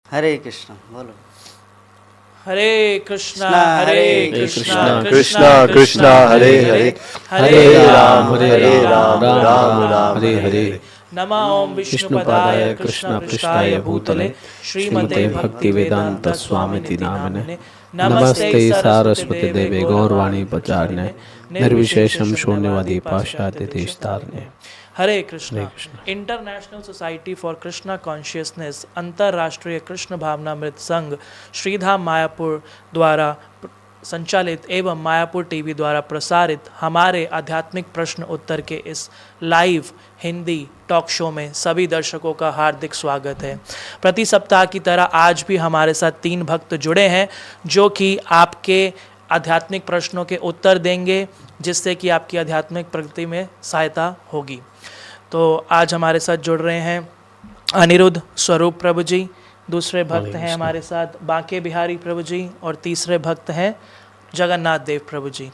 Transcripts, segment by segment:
हरे कृष्ण बोलो। हरे कृष्णा हरे कृष्णा कृष्णा कृष्णा हरे हरे, हरे राम राम राम हरे हरे। नमः ओम विष्णुपदाय कृष्ण पृष्ठाय भूतले श्रीमते भक्ति वेदांत स्वामिति नामिने नमस्ते सारस्वती देवे गौरवाणी प्रचारिणे निर्विशेषम शून्यवादी पाश्चात्य देशतारिणे। Hare Krishna. International society for Krishna consciousness अंतर्राष्ट्रीय कृष्ण भावनामृत संघ श्रीधाम मायापुर द्वारा संचालित एवं मायापुर टीवी द्वारा प्रसारित हमारे आध्यात्मिक प्रश्न उत्तर के इस लाइव हिंदी टॉक शो में सभी दर्शकों का हार्दिक स्वागत है। प्रति सप्ताह की तरह आज भी हमारे साथ 3 भक्त जुड़े हैं जो कि आपके आध्यात्मिक प्रश्नों के उत्तर देंगे, जिससे कि आपकी आध्यात्मिक प्रगति में सहायता होगी। तो आज हमारे साथ जुड़ रहे हैं अनिरुद्ध स्वरूप प्रभु जी, दूसरे भक्त हैं हमारे साथ बांके बिहारी प्रभु जी और तीसरे भक्त हैं जगन्नाथ देव प्रभु जी।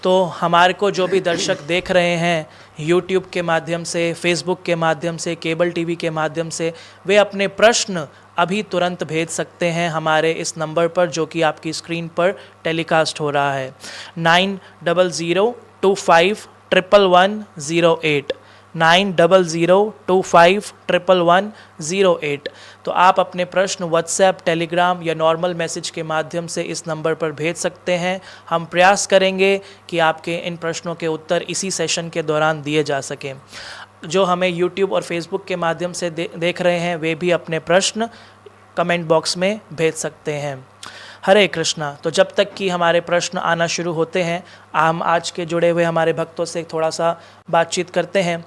तो हमारे को जो भी दर्शक देख रहे हैं YouTube के माध्यम से, Facebook के माध्यम से, केबल टीवी के माध्यम से, वे अपने प्रश्न अभी तुरंत भेज सकते हैं हमारे इस नंबर पर जो कि आपकी स्क्रीन पर टेलीकास्ट हो रहा है 9002511108 9002511108। तो आप अपने प्रश्न व्हाट्सएप, टेलीग्राम या नॉर्मल मैसेज के माध्यम से इस नंबर पर भेज सकते हैं। हम प्रयास करेंगे कि आपके इन प्रश्नों के उत्तर इसी सेशन के दौरान दिए जा सकें। जो हमें YouTube और Facebook के माध्यम से देख रहे हैं वे भी अपने प्रश्न कमेंट बॉक्स में भेज सकते हैं। हरे कृष्णा। तो जब तक कि हमारे प्रश्न आना शुरू होते हैं, हम आज के जुड़े हुए हमारे भक्तों से थोड़ा सा बातचीत करते हैं।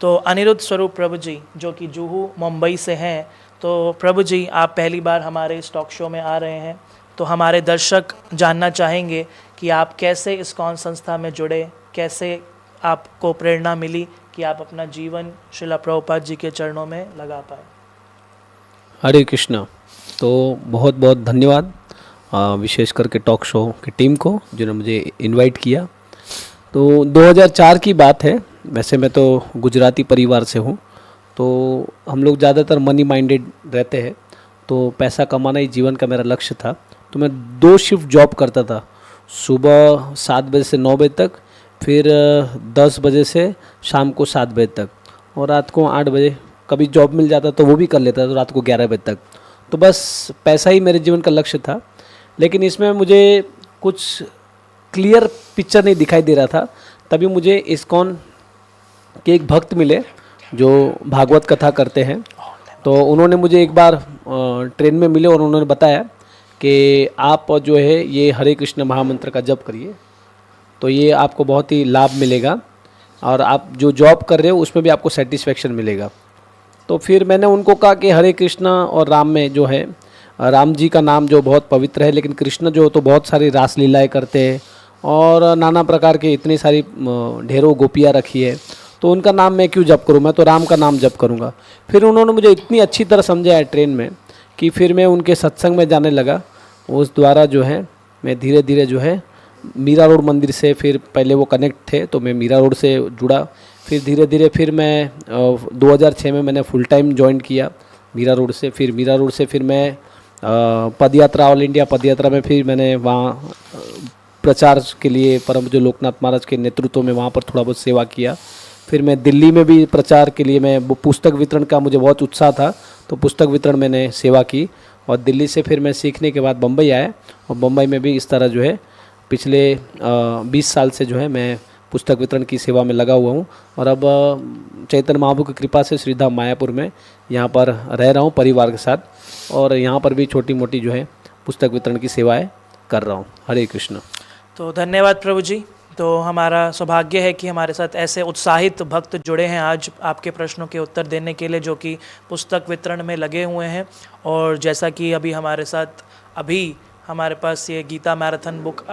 तो अनिरुद्ध स्वरूप प्रभु जी जो कि जुहू मुंबई से हैं, तो प्रभु जी आप पहली बार हमारे इस टॉक शो में आ रहे हैं, तो हमारे दर्शक जानना चाहेंगे कि आप कैसे इस्कॉन संस्था में जुड़े, कैसे आपको प्रेरणा मिली कि आप अपना जीवन श्रीला प्रभुपाद जी के चरणों में लगा पाए। हरे कृष्णा। तो बहुत बहुत धन्यवाद विशेष करके टॉक शो की टीम को जिन्होंने मुझे इनवाइट किया। तो 2004 की बात है। वैसे मैं तो गुजराती परिवार से हूँ, तो हम लोग ज़्यादातर मनी माइंडेड रहते हैं, तो पैसा कमाना ही जीवन का मेरा लक्ष्य था। तो मैं 2 शिफ्ट जॉब करता था, सुबह 7 बजे से 9 बजे तक, फिर 10 बजे से शाम को 7 बजे तक, और रात को 8 बजे कभी जॉब मिल जाता तो वो भी कर लेता, तो रात को 11 बजे तक। तो बस पैसा ही मेरे जीवन का लक्ष्य था। लेकिन इसमें मुझे कुछ क्लियर पिक्चर नहीं दिखाई दे रहा था। तभी मुझे इस्कॉन के एक भक्त मिले जो भागवत कथा करते हैं। तो उन्होंने मुझे एक बार ट्रेन में मिले और उन्होंने बताया कि आप जो है ये हरे कृष्ण महामंत्र का जप करिए, तो ये आपको बहुत ही लाभ मिलेगा और आप जो जॉब कर रहे हो उसमें भी आपको सेटिस्फेक्शन मिलेगा। तो फिर मैंने उनको कहा कि हरे कृष्णा और राम में जो है, राम जी का नाम जो बहुत पवित्र है, लेकिन कृष्ण जो तो बहुत सारी रासलीलाएँ करते हैं और नाना प्रकार के इतनी सारी ढेरों गोपियाँ रखी है, तो उनका नाम मैं क्यों जप करूँ, मैं तो राम का नाम जप करूँगा। फिर उन्होंने मुझे इतनी अच्छी तरह समझाया ट्रेन में कि फिर मैं उनके सत्संग में जाने लगा। उस द्वारा जो है मैं धीरे धीरे जो है मीरा रोड मंदिर से, फिर पहले वो कनेक्ट थे तो मैं मीरा रोड से जुड़ा, फिर धीरे धीरे फिर मैं 2006 में मैंने फुल टाइम ज्वाइन किया मीरा रोड से। फिर मीरा रोड से फिर मैं पदयात्रा, ऑल इंडिया पदयात्रा में फिर मैंने वहाँ प्रचार के लिए परम जो लोकनाथ महाराज के नेतृत्व में वहाँ पर थोड़ा बहुत सेवा किया। फिर मैं दिल्ली में भी प्रचार के लिए, मैं पुस्तक वितरण का मुझे बहुत उत्साह था, तो पुस्तक वितरण मैंने सेवा की। और दिल्ली से फिर मैं सीखने के बाद बम्बई आया, और बम्बई में भी इस तरह जो है पिछले 20 साल से जो है मैं पुस्तक वितरण की सेवा में लगा हुआ हूँ। और अब चैतन्य महाप्रभु की कृपा से श्रीधाम मायापुर में यहाँ पर रह रहा हूँ परिवार के साथ, और यहाँ पर भी छोटी मोटी जो है पुस्तक वितरण की सेवाएं कर रहा हूँ। हरे कृष्ण। तो धन्यवाद प्रभु जी। तो हमारा सौभाग्य है कि हमारे साथ ऐसे उत्साहित भक्त जुड़े हैं आज आपके प्रश्नों के उत्तर देने के लिए, जो कि पुस्तक वितरण में लगे हुए हैं। और जैसा कि अभी हमारे साथ हमारे पास ये गीता मैराथन बुक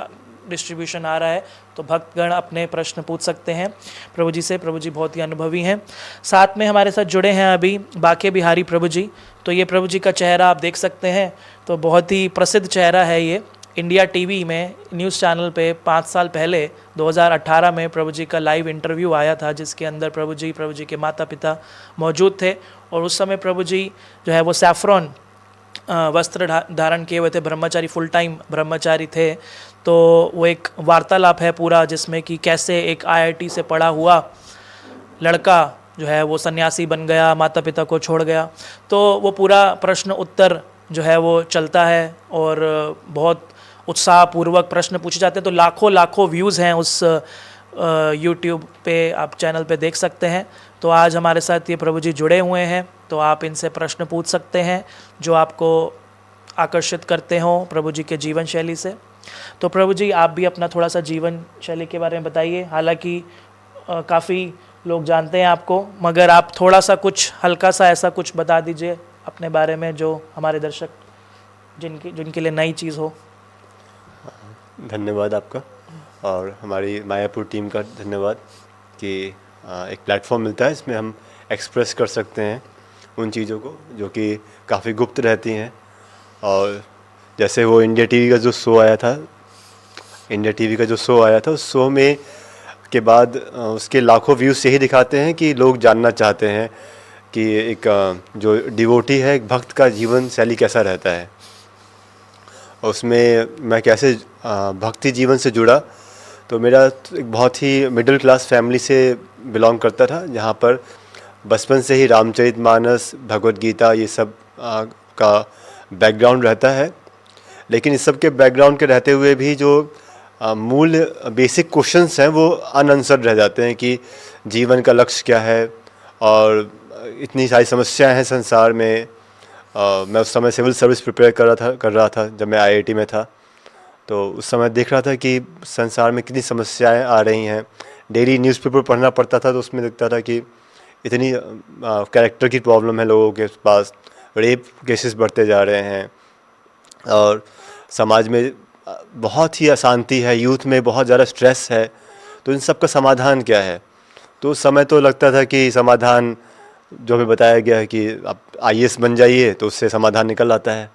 डिस्ट्रीब्यूशन आ रहा है, तो भक्तगण अपने प्रश्न पूछ सकते हैं प्रभु जी से। प्रभु जी बहुत ही अनुभवी हैं। साथ में हमारे साथ जुड़े हैं अभी बांके बिहारी प्रभु जी। तो ये प्रभु जी का चेहरा आप देख सकते हैं, तो बहुत ही प्रसिद्ध चेहरा है ये। इंडिया टीवी में न्यूज़ चैनल पे 5 साल पहले 2018 में प्रभु जी का लाइव इंटरव्यू आया था, जिसके अंदर प्रभु जी के माता पिता मौजूद थे। और उस समय प्रभु जी जो है वो सैफ्रॉन वस्त्र धारण किए हुए थे, ब्रह्मचारी, फुल टाइम ब्रह्मचारी थे। तो वो एक वार्तालाप है पूरा, जिसमें कि कैसे एक IIT से पढ़ा हुआ लड़का जो है वो सन्यासी बन गया, माता पिता को छोड़ गया। तो वो पूरा प्रश्न उत्तर जो है वो चलता है और बहुत उत्साहपूर्वक प्रश्न पूछे जाते हैं। तो लाखों लाखों व्यूज़ हैं उस यूट्यूब पे, आप चैनल पे देख सकते हैं। तो आज हमारे साथ ये प्रभु जी जुड़े हुए हैं, तो आप इनसे प्रश्न पूछ सकते हैं जो आपको आकर्षित करते हों प्रभु जी के जीवन शैली से। तो प्रभु जी, आप भी अपना थोड़ा सा जीवन शैली के बारे में बताइए। हालांकि काफ़ी लोग जानते हैं आपको, मगर आप थोड़ा सा कुछ हल्का सा ऐसा कुछ बता दीजिए अपने बारे में जो हमारे दर्शक जिनके लिए नई चीज़ हो। धन्यवाद आपका और हमारी मायापुर टीम का धन्यवाद कि एक प्लेटफॉर्म मिलता है, इसमें हम एक्सप्रेस कर सकते हैं उन चीज़ों को जो कि काफ़ी गुप्त रहती हैं। और जैसे वो इंडिया टीवी का जो शो आया था, उस शो में के बाद उसके लाखों व्यूज़ यही दिखाते हैं कि लोग जानना चाहते हैं कि एक जो डिवोटी है, एक भक्त का जीवन शैली कैसा रहता है। उसमें मैं कैसे भक्ति जीवन से जुड़ा, तो मेरा एक बहुत ही मिडिल क्लास फैमिली से बिलोंग करता था, जहाँ पर बचपन से ही रामचरितमानस, भगवत गीता, ये सब का बैकग्राउंड रहता है। लेकिन इस सब के बैकग्राउंड के रहते हुए भी जो मूल बेसिक क्वेश्चंस हैं वो अनआंसर्ड रह जाते हैं कि जीवन का लक्ष्य क्या है, और इतनी सारी समस्याएं हैं संसार में। मैं उस समय सिविल सर्विस प्रिपेयर कर रहा था जब मैं IIT में था। तो उस समय देख रहा था कि संसार में कितनी समस्याएं आ रही हैं। डेली न्यूज़पेपर पढ़ना पड़ता था, तो उसमें दिखता था कि इतनी कैरेक्टर की प्रॉब्लम है लोगों के पास, रेप केसेस बढ़ते जा रहे हैं, और समाज में बहुत ही अशांति है, यूथ में बहुत ज़्यादा स्ट्रेस है। तो इन सब का समाधान क्या है? तो उस समय तो लगता था कि समाधान जो हमें बताया गया है कि आप IAS बन जाइए तो उससे समाधान निकल आता है।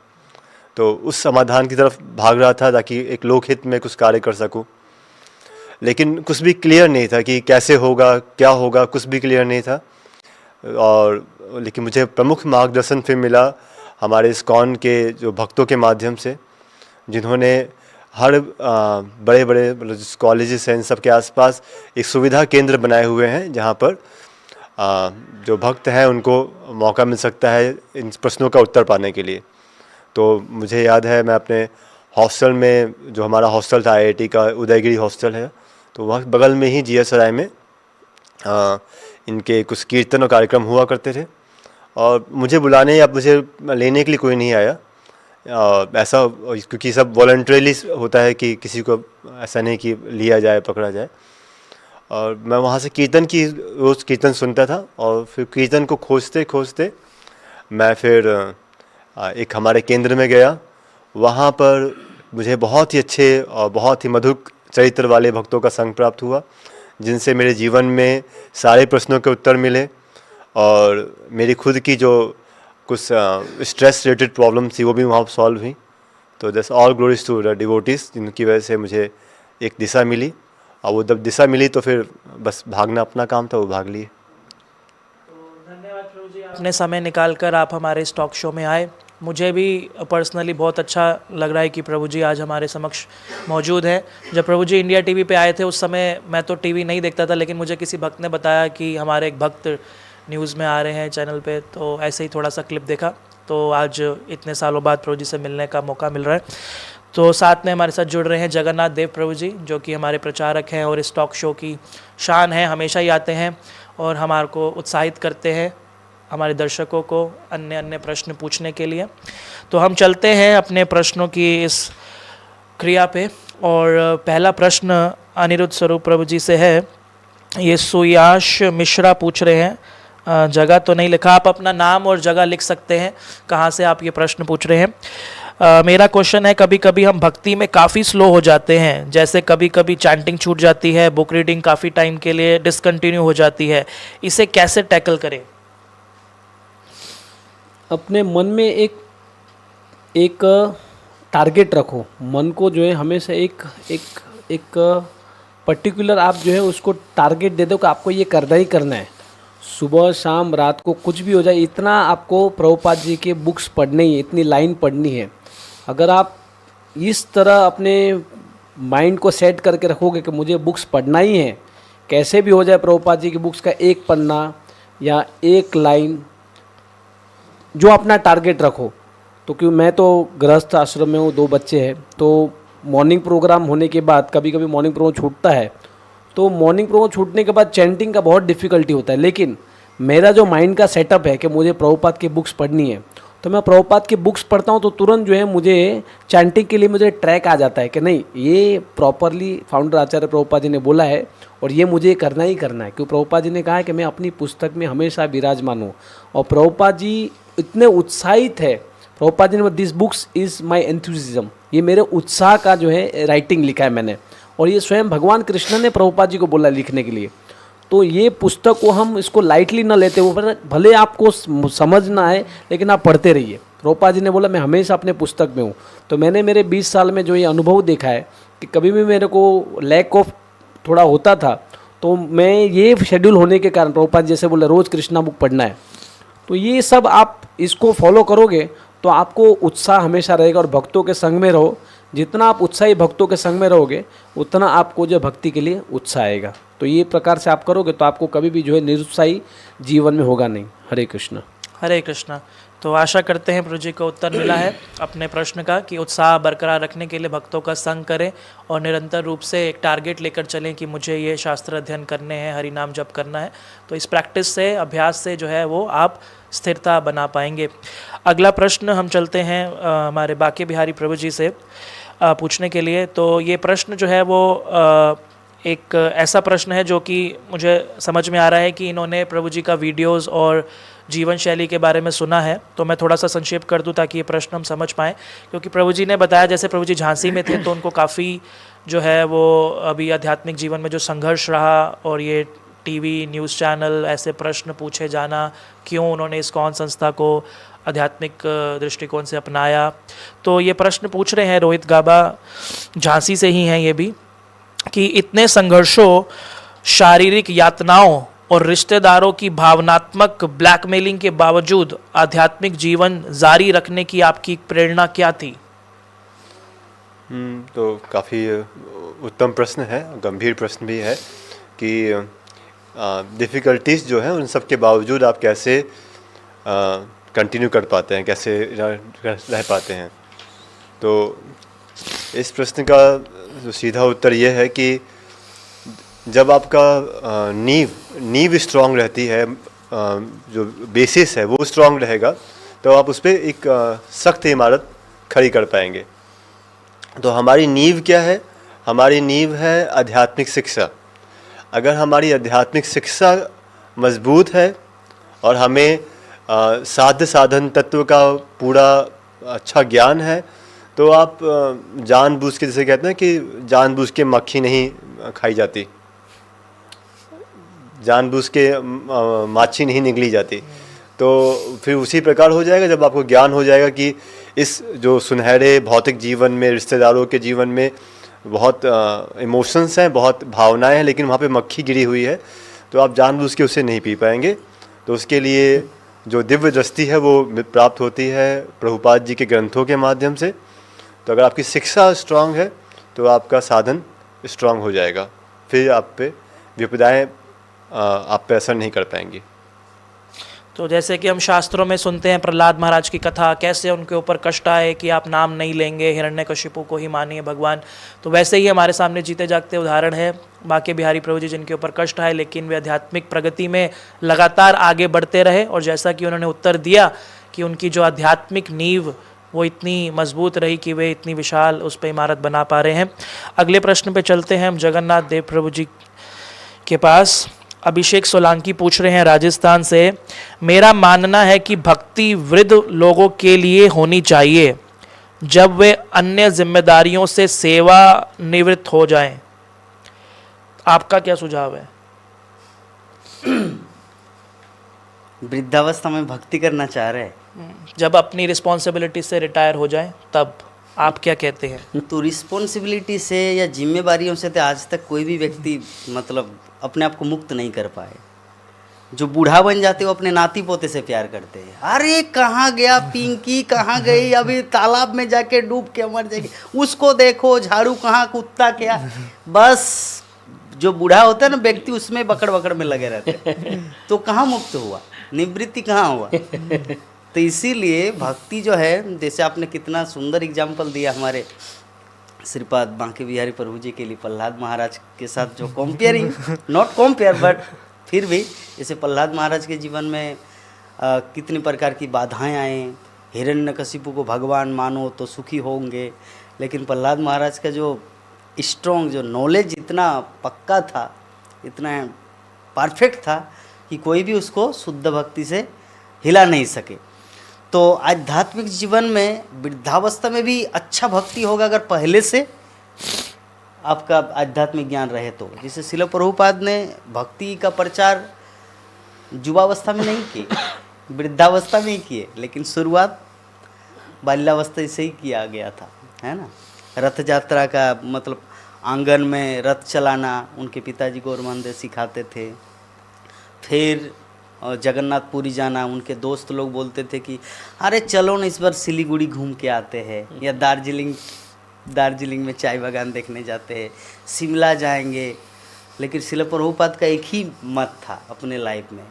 तो उस समाधान की तरफ भाग रहा था ताकि एक लोकहित में कुछ कार्य कर सकूं। लेकिन कुछ भी क्लियर नहीं था कि कैसे होगा, क्या होगा, कुछ भी क्लियर नहीं था। और लेकिन मुझे प्रमुख मार्गदर्शन फिर मिला हमारे इस्कॉन के जो भक्तों के माध्यम से, जिन्होंने हर बड़े बड़े कॉलेजेस हैं, इन सब के आसपास एक सुविधा केंद्र बनाए हुए हैं, जहाँ पर जो भक्त हैं उनको मौका मिल सकता है इन प्रश्नों का उत्तर पाने के लिए। तो मुझे याद है, मैं अपने हॉस्टल में, जो हमारा हॉस्टल था IIT का, उदयगिरी हॉस्टल है, तो वहाँ बगल में ही GS राय में इनके कुछ कीर्तन और कार्यक्रम हुआ करते थे। और मुझे बुलाने या मुझे लेने के लिए कोई नहीं आया, ऐसा, क्योंकि सब वॉलंटरीली होता है कि किसी को ऐसा नहीं कि लिया जाए, पकड़ा जाए। और मैं वहाँ से रोज़ कीर्तन सुनता था, और फिर कीर्तन को खोजते खोजते मैं फिर एक हमारे केंद्र में गया। वहाँ पर मुझे बहुत ही अच्छे और बहुत ही मधुर चरित्र वाले भक्तों का संग प्राप्त हुआ, जिनसे मेरे जीवन में सारे प्रश्नों के उत्तर मिले, और मेरी खुद की जो कुछ स्ट्रेस रिलेटेड प्रॉब्लम थी वो भी वहाँ सॉल्व हुई। तो that's all glories to the devotees, जिनकी वजह से मुझे एक दिशा मिली, और वो जब दिशा मिली तो फिर बस भागना अपना काम था, वो भाग लिए। धन्यवाद प्रभु जी, आपने समय निकाल कर आप हमारे इस टॉक शो में आए। मुझे भी पर्सनली बहुत अच्छा लग रहा है कि प्रभु जी आज हमारे समक्ष मौजूद हैं। जब प्रभु जी इंडिया टीवी पे आए थे, उस समय मैं तो टीवी नहीं देखता था, लेकिन मुझे किसी भक्त ने बताया कि हमारे एक भक्त न्यूज़ में आ रहे हैं चैनल पे, तो ऐसे ही थोड़ा सा क्लिप देखा। तो आज इतने सालों बाद प्रभु जी से मिलने का मौका मिल रहा है। तो साथ में हमारे साथ जुड़ रहे हैं जगन्नाथ देव प्रभु जी, जो कि हमारे प्रचारक हैं और इस टॉक शो की शान है। हमेशा ही आते हैं और हमारे को उत्साहित करते हैं, हमारे दर्शकों को अन्य अन्य प्रश्न पूछने के लिए। तो हम चलते हैं अपने प्रश्नों की इस क्रिया पे, और पहला प्रश्न अनिरुद्ध स्वरूप प्रभु जी से है। ये सुयाश मिश्रा पूछ रहे हैं, जगह तो नहीं लिखा, आप अपना नाम और जगह लिख सकते हैं कहाँ से आप ये प्रश्न पूछ रहे हैं। मेरा क्वेश्चन है, कभी कभी हम भक्ति में काफ़ी स्लो हो जाते हैं, जैसे कभी कभी चैंटिंग छूट जाती है, बुक रीडिंग काफ़ी टाइम के लिए डिसकंटिन्यू हो जाती है, इसे कैसे टैकल करें? अपने मन में एक टारगेट रखो, मन को जो है हमेशा एक पर्टिकुलर आप जो है उसको टारगेट दे दो कि आपको ये करना ही करना है। सुबह शाम रात को कुछ भी हो जाए, इतना आपको प्रभुपाद जी के बुक्स पढ़ने ही, इतनी लाइन पढ़नी है। अगर आप इस तरह अपने माइंड को सेट करके रखोगे कि मुझे बुक्स पढ़ना ही है, कैसे भी हो जाए प्रभुपाद जी की बुक्स का एक पन्ना या एक लाइन, जो अपना टारगेट रखो। तो क्यों, मैं तो गृहस्थ आश्रम में हूँ, 2 बच्चे हैं, तो मॉर्निंग प्रोग्राम होने के बाद कभी कभी मॉर्निंग प्रोग्राम छूटता है, तो मॉर्निंग प्रोग्राम छूटने के बाद चैंटिंग का बहुत डिफ़िकल्टी होता है। लेकिन मेरा जो माइंड का सेटअप है कि मुझे प्रभुपाद की बुक्स पढ़नी है, तो मैं प्रभुपाद की बुक्स पढ़ता हूँ तो तुरंत जो है मुझे चैंटिंग के लिए मुझे ट्रैक आ जाता है कि नहीं, ये प्रॉपरली फाउंडर आचार्य प्रभुपाद जी ने बोला है और ये मुझे करना ही करना है। क्योंकि प्रभुपाद जी ने कहा है कि मैं अपनी पुस्तक में हमेशा विराजमान हूँ। और प्रभुपाद जी इतने उत्साहित है, प्रभुपाद जी ने दिस बुक्स इज़ माई एंथुसिज्म, ये मेरे उत्साह का जो है राइटिंग लिखा है मैंने, और ये स्वयं भगवान कृष्ण ने प्रभुपाद जी को बोला लिखने के लिए। तो ये पुस्तक को हम इसको लाइटली ना लेते हुए, भले आपको समझ ना आए लेकिन आप पढ़ते रहिए। प्रभुपाद जी ने बोला मैं हमेशा अपने पुस्तक में हूँ। तो मैंने मेरे 20 साल में जो ये अनुभव देखा है कि कभी भी मेरे को लैक ऑफ थोड़ा होता था, तो मैं ये शेड्यूल होने के कारण प्रभुपाद जैसे बोले रोज़ कृष्णा बुक पढ़ना है, तो ये सब आप इसको फॉलो करोगे तो आपको उत्साह हमेशा रहेगा और भक्तों के संग में रहो। जितना आप उत्साही भक्तों के संग में रहोगे उतना आपको जो भक्ति के लिए उत्साह आएगा। तो ये प्रकार से आप करोगे तो आपको कभी भी जो है निरुत्साही जीवन में होगा नहीं। हरे कृष्णा। हरे कृष्णा। तो आशा करते हैं प्रभु जी को उत्तर मिला है अपने प्रश्न का कि उत्साह बरकरार रखने के लिए भक्तों का संग करें और निरंतर रूप से एक टारगेट लेकर चलें कि मुझे ये शास्त्र अध्ययन करने हैं, हरि नाम जप करना है। तो इस प्रैक्टिस से, अभ्यास से जो है वो आप स्थिरता बना पाएंगे। अगला प्रश्न हम चलते हैं हमारे बाके बिहारी प्रभु जी से पूछने के लिए। तो ये प्रश्न जो है वो एक ऐसा प्रश्न है जो कि मुझे समझ में आ रहा है कि इन्होंने प्रभु जी का वीडियोस और जीवन शैली के बारे में सुना है। तो मैं थोड़ा सा संक्षेप कर दूं ताकि ये प्रश्न हम समझ पाएँ। क्योंकि प्रभु जी ने बताया जैसे प्रभु जी झांसी में थे तो उनको काफ़ी जो है वो अभी आध्यात्मिक जीवन में जो संघर्ष रहा, और ये टीवी न्यूज़ चैनल ऐसे प्रश्न पूछे जाना, क्यों उन्होंने इस्कॉन संस्था को आध्यात्मिक दृष्टिकोण से अपनाया। तो ये प्रश्न पूछ रहे हैं रोहित गाबा, झांसी से ही हैं ये भी, कि इतने संघर्षों, शारीरिक यातनाओं और रिश्तेदारों की भावनात्मक ब्लैकमेलिंग के बावजूद आध्यात्मिक जीवन जारी रखने की आपकी प्रेरणा क्या थी? तो काफ़ी उत्तम प्रश्न है, गंभीर प्रश्न भी है कि डिफ़िकल्टीज़ जो हैं उन सब के बावजूद आप कैसे कंटिन्यू कर पाते हैं, कैसे रह पाते हैं। तो इस प्रश्न का जो सीधा उत्तर ये है कि जब आपका नींव स्ट्रांग रहती है, जो बेसिस है वो स्ट्रांग रहेगा, तो आप उस पर एक सख्त इमारत खड़ी कर पाएंगे। तो हमारी नींव क्या है? हमारी नींव है आध्यात्मिक शिक्षा। अगर हमारी आध्यात्मिक शिक्षा मजबूत है और हमें साध्य साधन तत्व का पूरा अच्छा ज्ञान है, तो आप जानबूझ के, जैसे कहते हैं कि जानबूझ के मक्खी नहीं खाई जाती, जानबूझ के माछी नहीं निगली जाती। तो फिर उसी प्रकार हो जाएगा जब आपको ज्ञान हो जाएगा कि इस जो सुनहरे भौतिक जीवन में, रिश्तेदारों के जीवन में बहुत इमोशंस हैं, बहुत भावनाएं हैं, लेकिन वहाँ पे मक्खी गिरी हुई है, तो आप जानबूझ के उसे नहीं पी पाएंगे। तो उसके लिए जो दिव्य दृष्टि है वो प्राप्त होती है प्रभुपाद जी के ग्रंथों के माध्यम से। तो अगर आपकी शिक्षा स्ट्रांग है तो आपका साधन स्ट्रांग हो जाएगा, फिर आप पे विपदाएं आप पे असर नहीं कर पाएंगी। तो जैसे कि हम शास्त्रों में सुनते हैं प्रहलाद महाराज की कथा, कैसे उनके ऊपर कष्ट आए कि आप नाम नहीं लेंगे, हिरण्यकशिपु को ही मानिए भगवान। तो वैसे ही हमारे सामने जीते जागते उदाहरण है बाके बिहारी प्रभु जी, जिनके ऊपर कष्ट आए लेकिन वे आध्यात्मिक प्रगति में लगातार आगे बढ़ते रहे। और जैसा कि उन्होंने उत्तर दिया कि उनकी जो आध्यात्मिक नींव वो इतनी मजबूत रही कि वे इतनी विशाल उस पर इमारत बना पा रहे हैं। अगले प्रश्न पे चलते हैं हम जगन्नाथ देव प्रभु जी के पास। अभिषेक सोलंकी पूछ रहे हैं राजस्थान से, मेरा मानना है कि भक्ति वृद्ध लोगों के लिए होनी चाहिए जब वे अन्य जिम्मेदारियों से सेवा निवृत्त हो जाएं। आपका क्या सुझाव है? वृद्धावस्था में भक्ति करना चाह रहे हैं, जब अपनी रिस्पॉन्सिबिलिटी से रिटायर हो जाएं तब आप क्या कहते हैं? तो रिस्पॉन्सिबिलिटी से या जिम्मेवारियों से तो आज तक कोई भी व्यक्ति मतलब अपने आप को मुक्त नहीं कर पाए। जो बूढ़ा बन जाते वो अपने नाती पोते से प्यार करते हैं। अरे कहाँ गया पिंकी, कहाँ गई, अभी तालाब में जाके डूब के मर जाएगी, उसको देखो, झाड़ू कहाँ, कुत्ता क्या। बस जो बूढ़ा होता है ना व्यक्ति, उसमें बकड़ बकड़ में लगे रहते हैं। तो कहाँ मुक्त हुआ, निवृत्ति कहाँ हुआ। तो इसीलिए भक्ति जो है, जैसे आपने कितना सुंदर एग्जाम्पल दिया हमारे श्रीपाद बांके बिहारी प्रभु जी के लिए प्रहलाद महाराज के साथ, जो कंपेयरिंग, नॉट कंपेयर बट फिर भी, जैसे प्रहलाद महाराज के जीवन में कितनी प्रकार की बाधाएं आए। हिरण्यकशिपु को भगवान मानो तो सुखी होंगे, लेकिन प्रहलाद महाराज का जो स्ट्रॉन्ग, जो नॉलेज इतना पक्का था, इतना परफेक्ट था कि कोई भी उसको शुद्ध भक्ति से हिला नहीं सके। तो आध्यात्मिक जीवन में वृद्धावस्था में भी अच्छा भक्ति होगा अगर पहले से आपका आध्यात्मिक ज्ञान रहे तो। जैसे शिला प्रभुपाद ने भक्ति का प्रचार युवावस्था में नहीं किए, वृद्धावस्था में ही किए, लेकिन शुरुआत बाल्यावस्था से ही किया गया था, है ना। रथ यात्रा का मतलब आंगन में रथ चलाना उनके पिताजी गौरमंदे सिखाते थे। फिर जगन्नाथपुरी जाना, उनके दोस्त लोग बोलते थे कि अरे चलो ना इस बार सिलीगुड़ी घूम के आते हैं, या दार्जिलिंग में चाय बागान देखने जाते हैं, शिमला जाएंगे। लेकिन शिला प्रभुपाद का एक ही मत था अपने लाइफ में,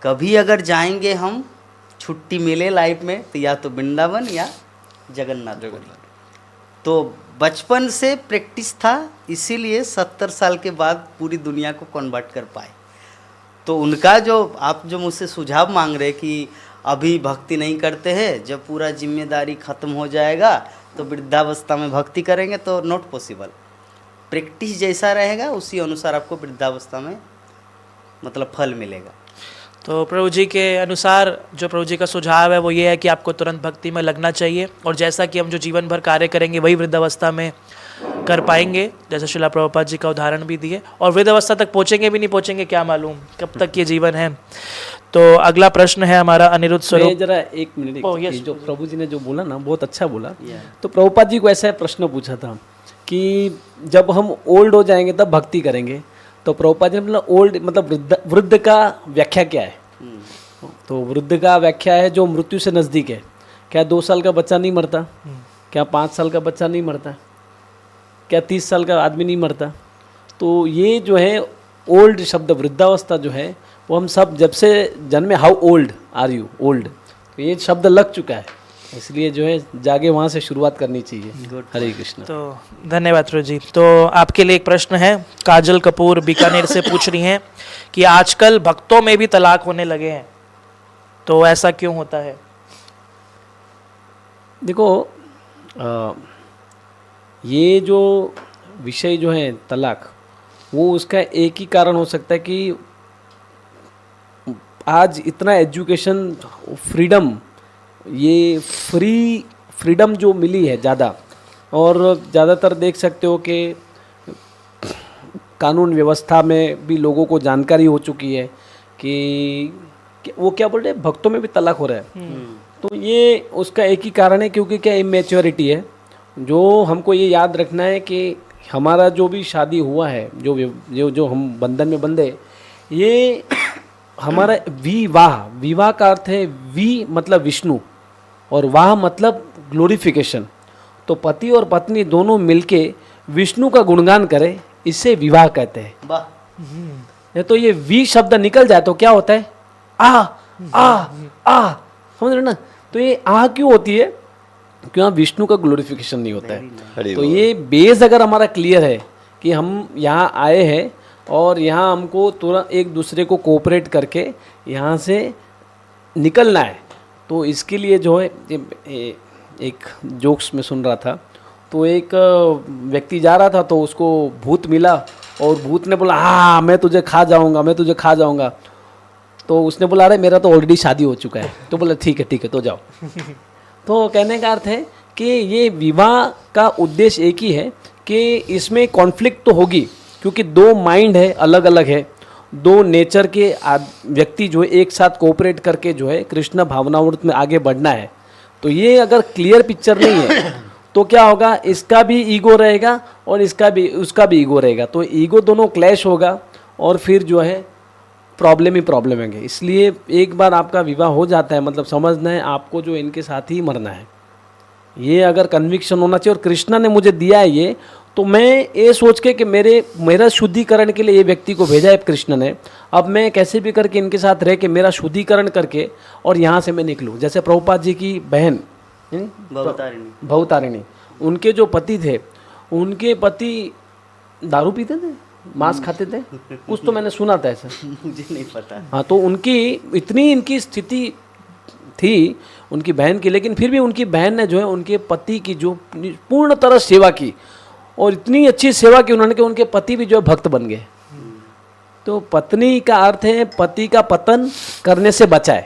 कभी अगर जाएंगे हम, छुट्टी मिले लाइफ में, तो या तो वृंदावन या जगन्नाथपुरी। तो बचपन से प्रैक्टिस था, इसीलिए 70 साल के बाद पूरी दुनिया को कन्वर्ट कर पाए। तो उनका जो आप जो मुझसे सुझाव मांग रहे कि अभी भक्ति नहीं करते हैं, जब पूरा जिम्मेदारी ख़त्म हो जाएगा तो वृद्धावस्था में भक्ति करेंगे, तो नॉट पॉसिबल। प्रैक्टिस जैसा रहेगा उसी अनुसार आपको वृद्धावस्था में मतलब फल मिलेगा। तो प्रभु जी के अनुसार जो प्रभु जी का सुझाव है वो ये है कि आपको तुरंत भक्ति में लगना चाहिए, और जैसा कि हम जो जीवन भर कार्य करेंगे वही वृद्धावस्था में कर पाएंगे, जैसे शिला प्रभुपाद जी का उदाहरण भी दिए। और वृद्धावस्था तक पहुँचेंगे भी नहीं पहुँचेंगे क्या मालूम, कब तक ये जीवन है। तो अगला प्रश्न है हमारा अनिरुद्ध स्वरूप। जरा एक मिनट, yes, जो प्रभु जी ने जो बोला ना बहुत अच्छा बोला। तो प्रभुपाद जी को ऐसा प्रश्न पूछा था कि जब हम ओल्ड हो जाएंगे तब भक्ति करेंगे, तो प्रभुपाद जी ने बोला ओल्ड मतलब वृद्ध का व्याख्या क्या है। तो वृद्ध का व्याख्या है जो मृत्यु से नज़दीक है। क्या 2 साल का बच्चा नहीं मरता, क्या 5 साल का बच्चा नहीं मरता, क्या 30 साल का आदमी नहीं मरता। तो ये जो है ओल्ड शब्द, वृद्धावस्था जो है वो हम सब जब से जन्मे, how old are you, old, तो ये शब्द लग चुका है, इसलिए जो है जागे वहाँ से शुरुआत करनी चाहिए। हरे कृष्ण। तो धन्यवाद प्रभु जी। तो आपके लिए एक प्रश्न है, काजल कपूर बीकानेर से पूछ रही हैं कि आजकल भक्तों में भी तलाक होने लगे हैं, तो ऐसा क्यों होता है? देखो ये जो विषय जो है तलाक, वो उसका एक ही कारण हो सकता है कि आज इतना एजुकेशन, फ्रीडम, ये फ्रीडम जो मिली है ज़्यादा, और ज़्यादातर देख सकते हो कि कानून व्यवस्था में भी लोगों को जानकारी हो चुकी है कि वो क्या बोल रहे हैं, भक्तों में भी तलाक हो रहा है। तो ये उसका एक ही कारण है, क्योंकि क्या इमेच्योरिटी है। जो हमको ये याद रखना है कि हमारा जो भी शादी हुआ है, जो हम बंधन में बंधे, ये हमारा विवाह का अर्थ है वी मतलब विष्णु और वाह मतलब ग्लोरिफिकेशन। तो पति और पत्नी दोनों मिलके विष्णु का गुणगान करें, इसे विवाह कहते हैं। वाह। तो ये वी शब्द निकल जाए तो क्या होता है, आ समझ रहे ना। तो ये क्यों होती है, क्यों विष्णु का ग्लोरिफिकेशन नहीं होता है। तो ये बेस अगर हमारा क्लियर है कि हम यहाँ आए हैं और यहाँ हमको तुरंत एक दूसरे को कोऑपरेट करके यहाँ से निकलना है, तो इसके लिए जो है एक जोक्स में सुन रहा था, तो एक व्यक्ति जा रहा था तो उसको भूत मिला और भूत ने बोला हाँ मैं तुझे खा जाऊँगा। तो उसने बोला अरे मेरा तो ऑलरेडी शादी हो चुका है। तो बोला ठीक है तो जाओ। तो कहने का अर्थ है कि ये विवाह का उद्देश्य एक ही है कि इसमें कॉन्फ्लिक्ट तो होगी, क्योंकि 2 माइंड है, अलग अलग है, 2 नेचर के व्यक्ति जो है एक साथ कोऑपरेट करके जो है कृष्ण भावनामृत में आगे बढ़ना है। तो ये अगर क्लियर पिक्चर नहीं है तो क्या होगा, इसका भी ईगो रहेगा और उसका भी ईगो रहेगा, तो ईगो दोनों क्लैश होगा और फिर जो है प्रॉब्लम ही प्रॉब्लम है। इसलिए एक बार आपका विवाह हो जाता है मतलब समझना है आपको जो इनके साथ ही मरना है, ये अगर कन्विक्शन होना चाहिए। और कृष्णा ने मुझे दिया है ये, तो मैं ये सोच के कि मेरा शुद्धिकरण के लिए ये व्यक्ति को भेजा है कृष्ण ने, अब मैं कैसे भी करके इनके साथ रह के मेरा शुद्धिकरण करके और यहाँ से मैं निकलूँ। जैसे प्रभुपाद जी की बहन भवतारिणी, उनके जो पति थे, उनके पति दारू पीते थे, मांस खाते थे, कुछ तो मैंने सुना था ऐसा, मुझे नहीं पता। हाँ, तो उनकी इतनी इनकी स्थिति थी उनकी बहन की, लेकिन फिर भी उनकी बहन ने जो है उनके पति की जो पूर्ण तरह सेवा की और इतनी अच्छी सेवा की उन्होंने कि उनके पति भी जो है भक्त बन गए। तो पत्नी का अर्थ है पति का पतन करने से बचाए,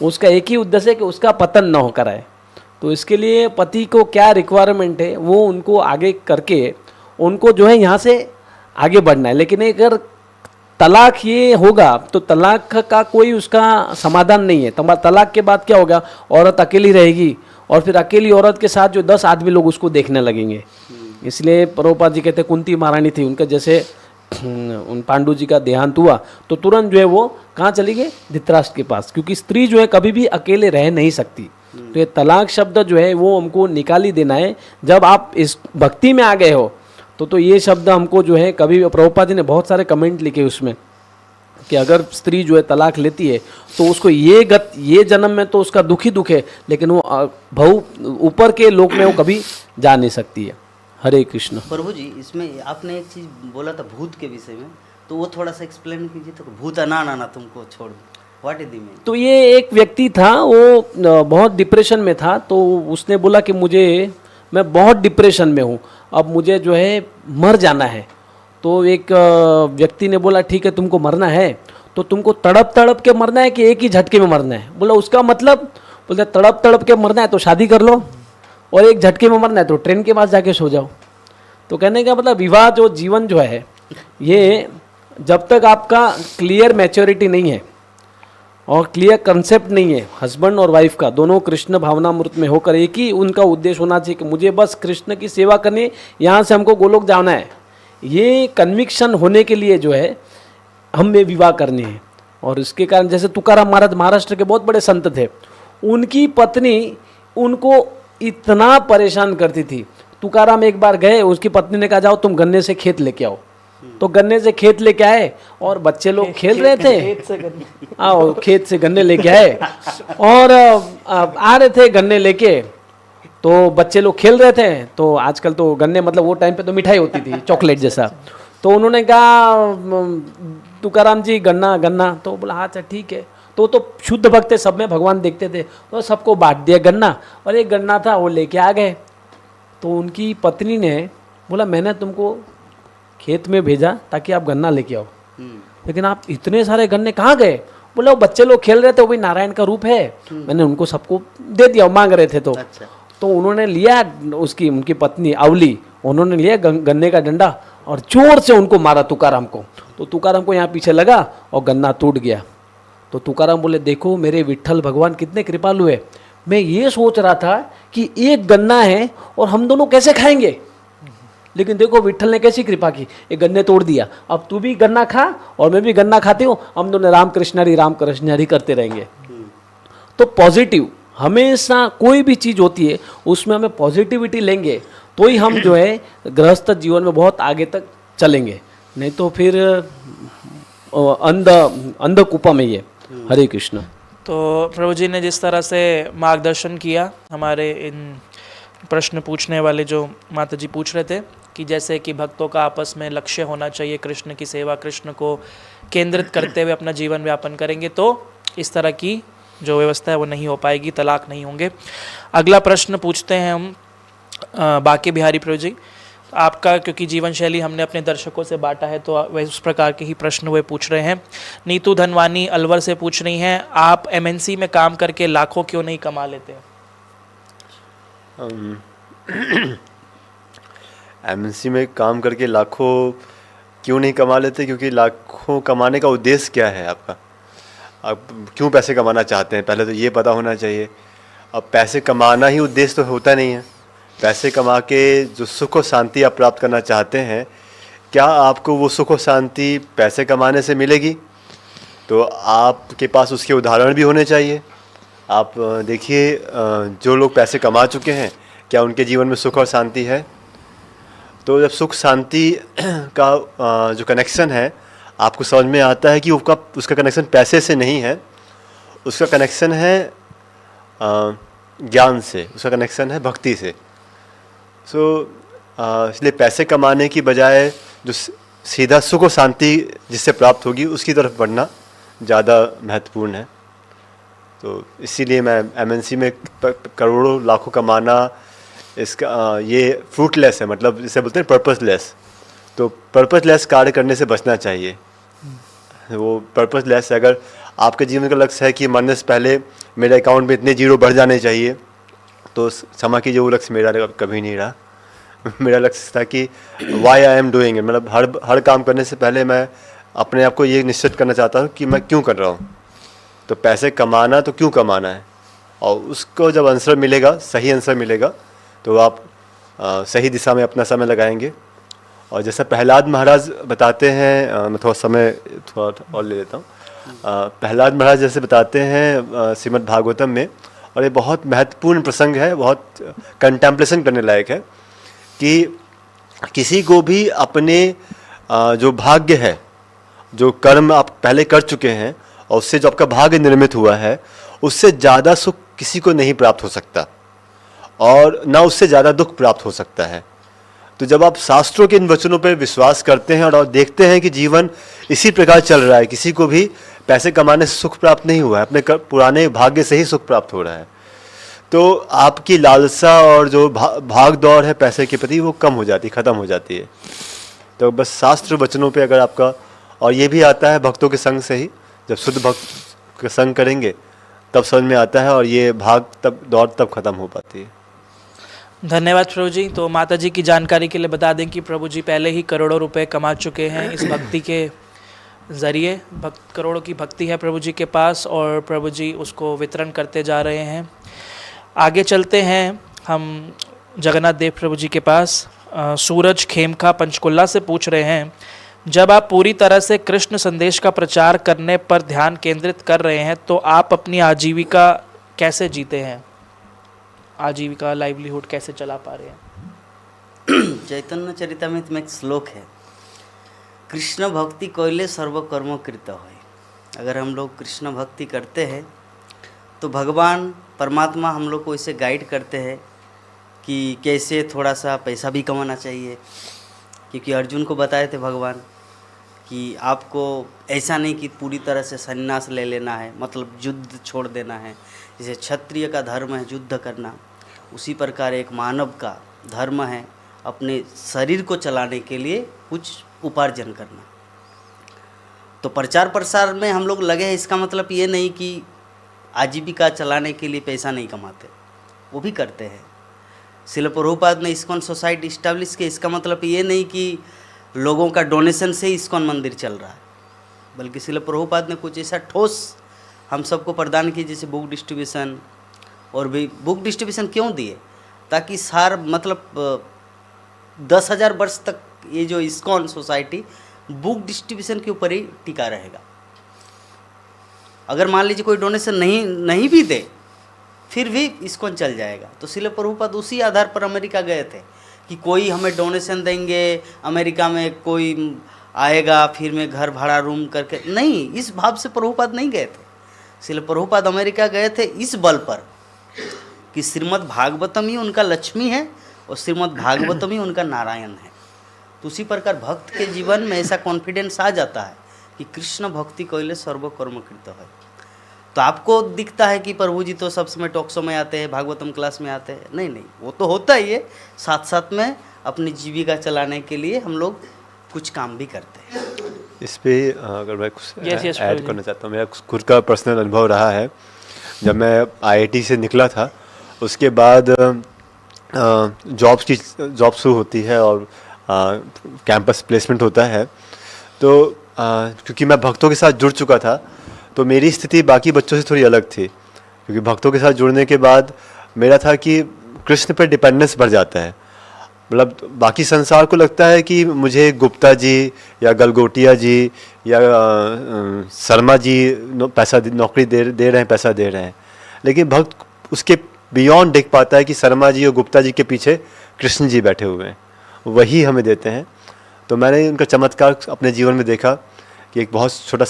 उसका एक ही उद्देश्य है कि उसका पतन न हो कराए। तो इसके लिए पति को क्या रिक्वायरमेंट है वो उनको आगे करके उनको जो है यहाँ से आगे बढ़ना है। लेकिन अगर तलाक ये होगा तो तलाक का कोई उसका समाधान नहीं है। तलाक के बाद क्या होगा, औरत अकेली रहेगी और फिर अकेली औरत के साथ जो 10 आदमी लोग उसको देखने लगेंगे। इसलिए प्रभुपाद जी कहते कुंती महारानी थी, उनका जैसे उन पांडु जी का देहांत हुआ तो तुरंत जो है वो कहाँ चली गई, धृतराष्ट्र के पास, क्योंकि स्त्री जो है कभी भी अकेले रह नहीं सकती। तो ये तलाक शब्द जो है वो हमको निकाल ही देना है। जब आप इस भक्ति में आ गए हो तो ये शब्द हमको जो है कभी, प्रभुपाद जी ने बहुत सारे कमेंट लिखे उसमें कि अगर स्त्री जो है तलाक लेती है तो उसको ये जन्म में तो उसका दुख ही दुख है, लेकिन वो ऊपर के लोक में वो कभी जा नहीं सकती है। हरे कृष्ण। प्रभु जी, इसमें आपने एक चीज बोला था भूत के विषय में, तो वो थोड़ा सा एक्सप्लेन कीजिए। तो भूत ना तुमको छोड़ दो, व्हाट इज द मीनिंग? तो ये एक व्यक्ति था, वो बहुत डिप्रेशन में था, तो उसने बोला कि मैं बहुत डिप्रेशन में हूँ, अब मुझे जो है मर जाना है। तो एक व्यक्ति ने बोला ठीक है तुमको मरना है तो तुमको तड़प के मरना है कि एक ही झटके में मरना है? बोला उसका मतलब, बोलते तड़प के मरना है तो शादी कर लो और एक झटके में मरना है तो ट्रेन के पास जाके सो जाओ। तो कहने का मतलब विवाह जो जीवन जो है ये जब तक आपका क्लियर मैच्योरिटी नहीं है और क्लियर कंसेप्ट नहीं है हस्बैंड और वाइफ का, दोनों कृष्ण भावनामृत में होकर एक ही उनका उद्देश्य होना चाहिए कि मुझे बस कृष्ण की सेवा करनी, यहाँ से हमको गोलोक जाना है, ये कन्विक्शन होने के लिए जो है हमें विवाह करनी है। और इसके कारण जैसे तुकाराम महाराज महाराष्ट्र के बहुत बड़े संत थे, उनकी पत्नी उनको इतना परेशान करती थी। तुकाराम एक बार गए, उसकी पत्नी ने कहा जाओ तुम गन्ने से खेत लेके आओ, तो गन्ने से खेत लेके आए और बच्चे लोग खेल रहे थे, खेत से गन्ने लेके आए और आ रहे थे गन्ने लेके, तो बच्चे लोग खेल रहे थे। तो आजकल तो गन्ने मतलब वो टाइम पे तो मिठाई होती थी चॉकलेट जैसा, तो उन्होंने कहा तुकाराम जी गन्ना, तो बोला हाँ अच्छा ठीक है। तो शुद्ध भक्त थे, सब में भगवान देखते थे, तो सबको बांट दिया गन्ना, और एक गन्ना था वो लेके आ गए। तो उनकी पत्नी ने बोला मैंने तुमको खेत में भेजा ताकि आप गन्ना लेके आओ, लेकिन आप इतने सारे गन्ने कहाँ गए? बोला वो बच्चे लोग खेल रहे थे, वो भी नारायण का रूप है, मैंने उनको सबको दे दिया, मांग रहे थे। तो उन्होंने लिया, उनकी पत्नी अवली, उन्होंने लिया गन्ने का डंडा और जोर से उनको मारा तुकाराम को। तो तुकाराम को यहाँ पीछे लगा और गन्ना टूट गया। तो तुकाराम बोले देखो मेरे विट्ठल भगवान कितने कृपालु है, मैं ये सोच रहा था कि एक गन्ना है और हम दोनों कैसे खाएंगे, लेकिन देखो विट्ठल ने कैसी कृपा की, एक गन्ने तोड़ दिया, अब तू भी गन्ना खा और मैं भी गन्ना खाती हूँ, हम दोनों राम कृष्ण हरि करते रहेंगे। तो पॉजिटिव हमेशा कोई भी चीज़ होती है उसमें हमें पॉजिटिविटी लेंगे तो ही हम जो है गृहस्थ जीवन में बहुत आगे तक चलेंगे, नहीं तो फिर अंधकूपा में ये। हरे कृष्ण। तो प्रभु जी ने जिस तरह से मार्गदर्शन किया हमारे इन प्रश्न पूछने वाले जो माता जी पूछ रहे थे कि जैसे कि भक्तों का आपस में लक्ष्य होना चाहिए कृष्ण की सेवा, कृष्ण को केंद्रित करते हुए अपना जीवन व्यापन करेंगे तो इस तरह की जो व्यवस्था है वो नहीं हो पाएगी, तलाक नहीं होंगे। अगला प्रश्न पूछते हैं हम बाके बिहारी प्रभु जी, आपका क्योंकि जीवन शैली हमने अपने दर्शकों से बांटा है तो वह उस प्रकार के ही प्रश्न वे पूछ रहे हैं। नीतू धनवानी अलवर से पूछ रही हैं, आप एमएनसी में काम करके लाखों क्यों नहीं कमा लेते? एमएनसी में काम करके लाखों क्यों नहीं कमा लेते? क्योंकि लाखों कमाने का उद्देश्य क्या है आपका? आप क्यों पैसे कमाना चाहते हैं, पहले तो ये पता होना चाहिए। अब पैसे कमाना ही उद्देश्य तो होता नहीं है। पैसे कमा के जो सुख और शांति आप प्राप्त करना चाहते हैं, क्या आपको वो सुख और शांति पैसे कमाने से मिलेगी? तो आपके पास उसके उदाहरण भी होने चाहिए। आप देखिए जो लोग पैसे कमा चुके हैं, क्या उनके जीवन में सुख और शांति है? तो जब सुख शांति का जो कनेक्शन है आपको समझ में आता है कि उसका कनेक्शन पैसे से नहीं है, उसका कनेक्शन है ज्ञान से, उसका कनेक्शन है भक्ति से। इसलिए पैसे कमाने की बजाय जो सीधा सुख और शांति जिससे प्राप्त होगी उसकी तरफ बढ़ना ज़्यादा महत्वपूर्ण है। तो इसीलिए मैं एमएनसी में करोड़ों लाखों कमाना, इसका ये फ्रूटलेस है, मतलब जिसे बोलते हैं पर्पसलेस। तो पर्पसलेस कार्य करने से बचना चाहिए। वो पर्पसलेस, अगर आपके जीवन का लक्ष्य है कि मरने से पहले मेरे अकाउंट में इतने जीरो बढ़ जाने चाहिए, तो क्षमा कीजिए, वो लक्ष्य मेरा कभी नहीं रहा। मेरा लक्ष्य था कि why I am doing it, मतलब हर काम करने से पहले मैं अपने आप को ये निश्चित करना चाहता हूँ कि मैं क्यों कर रहा हूँ। तो पैसे कमाना तो क्यों कमाना है, और उसको जब आंसर मिलेगा, सही आंसर मिलेगा, तो आप सही दिशा में अपना समय लगाएंगे। और जैसा प्रहलाद महाराज बताते हैं, मैं थोड़ा और ले लेता हूँ। प्रहलाद महाराज जैसे बताते हैं श्रीमद् भागवतम में, और ये बहुत महत्वपूर्ण प्रसंग है, बहुत कंटेम्पलेशन करने लायक है, कि किसी को भी अपने जो भाग्य है, जो कर्म आप पहले कर चुके हैं और उससे जो आपका भाग्य निर्मित हुआ है, उससे ज़्यादा सुख किसी को नहीं प्राप्त हो सकता, और ना उससे ज़्यादा दुख प्राप्त हो सकता है। तो जब आप शास्त्रों के इन वचनों पर विश्वास करते हैं और देखते हैं कि जीवन इसी प्रकार चल रहा है, किसी को भी पैसे कमाने से सुख प्राप्त नहीं हुआ है, अपने पुराने भाग्य से ही सुख प्राप्त हो रहा है, तो आपकी लालसा और जो भाग दौड़ है पैसे के प्रति वो कम हो जाती, ख़त्म हो जाती है। तो बस शास्त्र वचनों पे अगर आपका, और ये भी आता है भक्तों के संग से ही, जब शुद्ध भक्त के संग करेंगे तब समझ में आता है, और ये भाग तब दौड़ तब ख़त्म हो पाती है। धन्यवाद प्रभु जी। तो माता जी की जानकारी के लिए बता दें कि प्रभु जी पहले ही करोड़ों रुपए कमा चुके हैं इस भक्ति के ज़रिए। करोड़ों की भक्ति है प्रभु जी के पास, और प्रभु जी उसको वितरण करते जा रहे हैं। आगे चलते हैं हम जगन्नाथ देव प्रभु जी के पास। सूरज खेमका पंचकुला से पूछ रहे हैं, जब आप पूरी तरह से कृष्ण संदेश का प्रचार करने पर ध्यान केंद्रित कर रहे हैं, तो आप अपनी आजीविका कैसे जीते हैं? आजीविका, लाइवलीहुड कैसे चला पा रहे हैं? चैतन्य चरितमृत में एक श्लोक है, कृष्ण भक्ति कोइले सर्व कर्म कृत होय। अगर हम लोग कृष्ण भक्ति करते हैं तो भगवान परमात्मा हम लोग को इसे गाइड करते हैं कि कैसे थोड़ा सा पैसा भी कमाना चाहिए। क्योंकि अर्जुन को बताए थे भगवान कि आपको ऐसा नहीं कि पूरी तरह से संन्यास ले लेना है, मतलब युद्ध छोड़ देना है। जैसे क्षत्रिय का धर्म है युद्ध करना, उसी प्रकार एक मानव का धर्म है अपने शरीर को चलाने के लिए कुछ उपार्जन करना। तो प्रचार प्रसार में हम लोग लगे हैं, इसका मतलब ये नहीं कि आजीविका चलाने के लिए पैसा नहीं कमाते, वो भी करते हैं। श्रील प्रभुपाद ने इस्कॉन सोसाइटी इस्टेब्लिश की, इसका मतलब ये नहीं कि लोगों का डोनेशन से इस्कॉन मंदिर चल रहा है, बल्कि श्रील प्रभुपाद ने कुछ ऐसा ठोस हम सबको प्रदान की, जैसे बुक डिस्ट्रीब्यूशन। और भी बुक डिस्ट्रीब्यूशन क्यों दिए? ताकि सार मतलब 10,000 वर्ष तक ये जो इस्कॉन सोसाइटी बुक डिस्ट्रीब्यूशन के ऊपर ही टिका रहेगा। अगर मान लीजिए कोई डोनेशन नहीं भी दे, फिर भी इस्कॉन चल जाएगा। तो श्रील प्रभुपाद उसी आधार पर अमेरिका गए थे कि कोई हमें डोनेशन देंगे, अमेरिका में कोई आएगा फिर मैं घर भाड़ा रूम करके, नहीं, इस भाव से प्रभुपाद नहीं गए थे। श्रील प्रभुपाद अमेरिका गए थे इस बल पर कि श्रीमद् भागवतम ही उनका लक्ष्मी है और श्रीमद् भागवतम ही उनका नारायण है। तो उसी प्रकार भक्त के जीवन में ऐसा कॉन्फिडेंस आ जाता है कि कृष्ण भक्ति कोइले सर्व कर्म कृत है। तो आपको दिखता है कि प्रभु जी तो सब समय टॉक शो में आते हैं, भागवतम क्लास में आते हैं, नहीं, वो तो होता ही है। साथ साथ में अपनी जीविका चलाने के लिए हम लोग कुछ काम भी करते हैं। इस पे अगर मैं कुछ ऐड करना चाहता हूँ, मेरा खुद का पर्सनल अनुभव रहा है। जब मैं IIT से निकला था, उसके बाद जॉब शुरू होती है और कैंपस प्लेसमेंट होता है। तो क्योंकि मैं भक्तों के साथ जुड़ चुका था, तो मेरी स्थिति बाकी बच्चों से थोड़ी अलग थी। क्योंकि भक्तों के साथ जुड़ने के बाद मेरा था कि कृष्ण पर डिपेंडेंस बढ़ जाता है। मतलब बाकी संसार को लगता है कि मुझे गुप्ता जी या गलगोटिया जी या शर्मा जी नौकरी दे रहे हैं, पैसा दे रहे हैं, लेकिन भक्त उसके बियॉन्ड देख पाता है कि शर्मा जी और गुप्ता जी के पीछे कृष्ण जी बैठे हुए हैं, वही हमें देते हैं। तो मैंने उनका चमत्कार अपने जीवन में देखा कि एक बहुत छोटा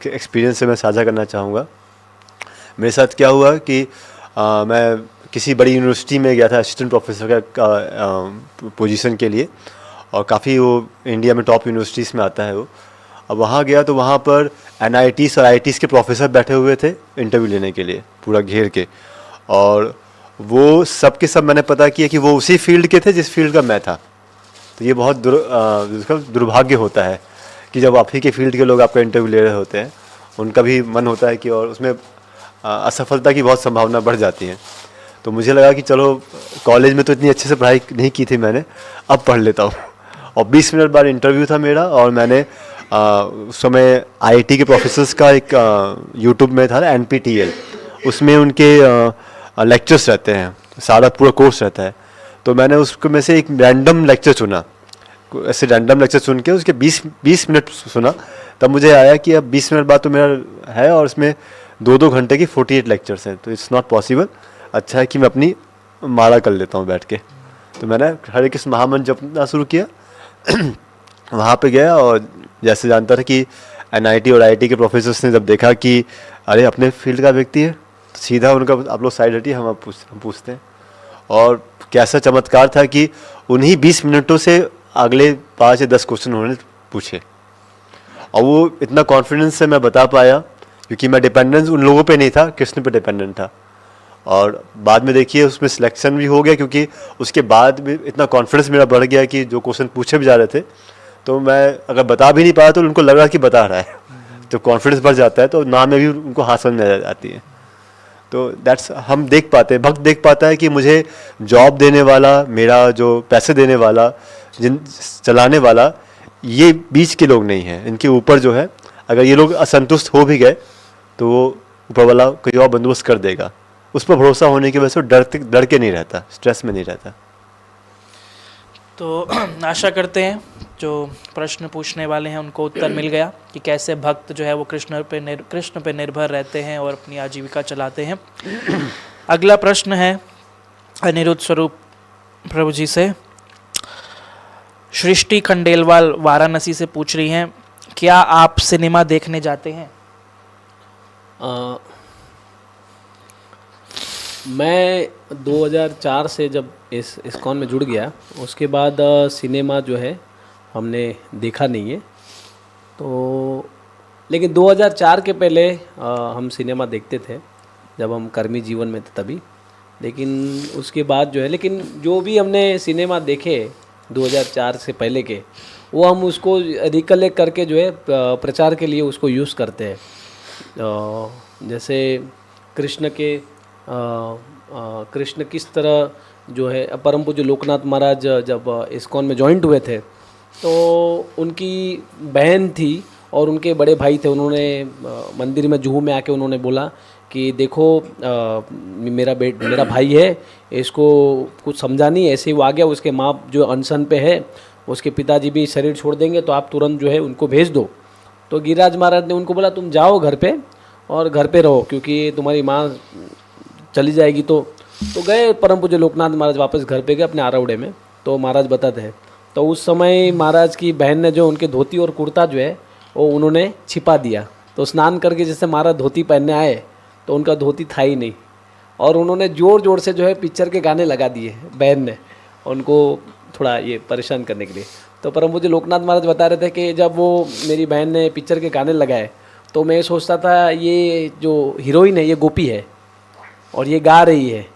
एक्सपीरियंस से मैं साझा करना चाहूँगा। मेरे साथ क्या हुआ कि मैं किसी बड़ी यूनिवर्सिटी में गया था असिस्टेंट प्रोफेसर का पोजीशन के लिए, और काफ़ी वो इंडिया में टॉप यूनिवर्सिटीज़ में आता है वो। अब वहाँ गया तो वहाँ पर NITs और IITs के प्रोफेसर बैठे हुए थे इंटरव्यू लेने के लिए पूरा घेर के, और वो सब के सब मैंने पता किया कि वो उसी फील्ड के थे जिस फील्ड का मैं था। तो ये बहुत दुर्भाग्य होता है कि जब आप ही के फील्ड के लोग आपका इंटरव्यू ले रहे होते हैं, उनका भी मन होता है कि, और उसमें असफलता की बहुत संभावना बढ़ जाती है। तो मुझे लगा कि चलो कॉलेज में तो इतनी अच्छे से पढ़ाई नहीं की थी मैंने, अब पढ़ लेता हूँ। और 20 मिनट बाद इंटरव्यू था मेरा, और मैंने उस समय IIT के प्रोफेसर्स का एक यूट्यूब में था NPTEL, उसमें उनके लेक्चर्स रहते हैं, सारा पूरा कोर्स रहता है। तो मैंने उसको में से एक रैंडम लेक्चर चुना, ऐसे रैंडम लेक्चर सुन के उसके 20 मिनट सुना। तब मुझे आया कि अब 20 मिनट बाद तो मेरा है, और उसमें 2-2 घंटे की 48 लेक्चर्स हैं, तो इट्स नॉट पॉसिबल। अच्छा है कि मैं अपनी माला कर लेता हूँ बैठ के। तो मैंने हरे कृष्ण महामंत्र जपना शुरू किया। वहाँ पे गया, और जैसे जानता था कि NIT और IIT के प्रोफेसर्स ने जब देखा कि अरे अपने फील्ड का व्यक्ति है, तो सीधा उनका आप लोग साइड हटिए, हम पूछते हैं। और कैसा चमत्कार था कि उन्हीं 20 मिनटों से अगले 5 या 10 क्वेश्चन उन्होंने पूछे, और वो इतना कॉन्फिडेंस से मैं बता पाया क्योंकि मैं डिपेंडेंस उन लोगों पे नहीं था, कृष्ण पे डिपेंडेंट था। और बाद में देखिए उसमें सिलेक्शन भी हो गया, क्योंकि उसके बाद भी इतना कॉन्फिडेंस मेरा बढ़ गया कि जो क्वेश्चन पूछे भी जा रहे थे तो मैं अगर बता भी नहीं पाया तो उनको लगा कि बता रहा है। तो कॉन्फिडेंस बढ़ जाता है तो नाम में भी उनको हाँ समझ में आ जाती है। तो दैट्स हम देख पाते हैं, भक्त देख पाता है कि मुझे जॉब देने वाला, मेरा जो पैसे देने वाला, जिन चलाने वाला, ये बीच के लोग नहीं हैं, इनके ऊपर जो है अगर ये लोग असंतुष्ट हो भी गए तो वो ऊपर वाला कोई और बंदोबस्त कर देगा। उस पर भरोसा होने की वजह से डर के नहीं रहता, स्ट्रेस में नहीं रहता। तो आशा करते हैं जो प्रश्न पूछने वाले हैं उनको उत्तर मिल गया कि कैसे भक्त जो है वो कृष्ण पे निर्भर रहते हैं और अपनी आजीविका चलाते हैं। अगला प्रश्न है अनिरुद्ध स्वरूप प्रभु जी से। सृष्टि खंडेलवाल वाराणसी से पूछ रही हैं, क्या आप सिनेमा देखने जाते हैं? मैं 2004 से जब इस इस्कॉन में जुड़ गया, उसके बाद सिनेमा जो है हमने देखा नहीं है। तो लेकिन 2004 के पहले हम सिनेमा देखते थे जब हम कर्मी जीवन में थे तभी। लेकिन उसके बाद जो है, लेकिन जो भी हमने सिनेमा देखे 2004 से पहले के, वो हम उसको रिकलेक्ट करके जो है प्रचार के लिए उसको यूज़ करते हैं। जैसे कृष्ण के कृष्ण किस तरह जो है, परम पूज्य लोकनाथ महाराज जब इस्कॉन में जॉइंट हुए थे तो उनकी बहन थी और उनके बड़े भाई थे। उन्होंने मंदिर में जुहू में आके उन्होंने बोला कि देखो मेरा भाई है, इसको कुछ समझा नहीं, ऐसे ही वो आ गया, उसके माँ जो अनशन पे है, उसके पिताजी भी शरीर छोड़ देंगे, तो आप तुरंत जो है उनको भेज दो। तो गिरिराज महाराज ने उनको बोला तुम जाओ घर पे और घर पे रहो, क्योंकि तुम्हारी माँ चली जाएगी। तो गए परम पूज्य लोकनाथ महाराज वापस घर पे गए अपने आरावड़े में। तो महाराज बताते हैं, तो उस समय महाराज की बहन ने जो उनके धोती और कुर्ता जो है वो उन्होंने छिपा दिया। तो स्नान करके जैसे महाराज धोती पहनने आए तो उनका धोती था ही नहीं, और उन्होंने ज़ोर ज़ोर से जो है पिक्चर के गाने लगा दिए बहन ने, उनको थोड़ा ये परेशान करने के लिए। तो परम पूज्य लोकनाथ महाराज बता रहे थे कि जब वो मेरी बहन ने पिक्चर के गाने लगाए तो मैं सोचता था ये जो हीरोइन है ये गोपी है और ये गा रही है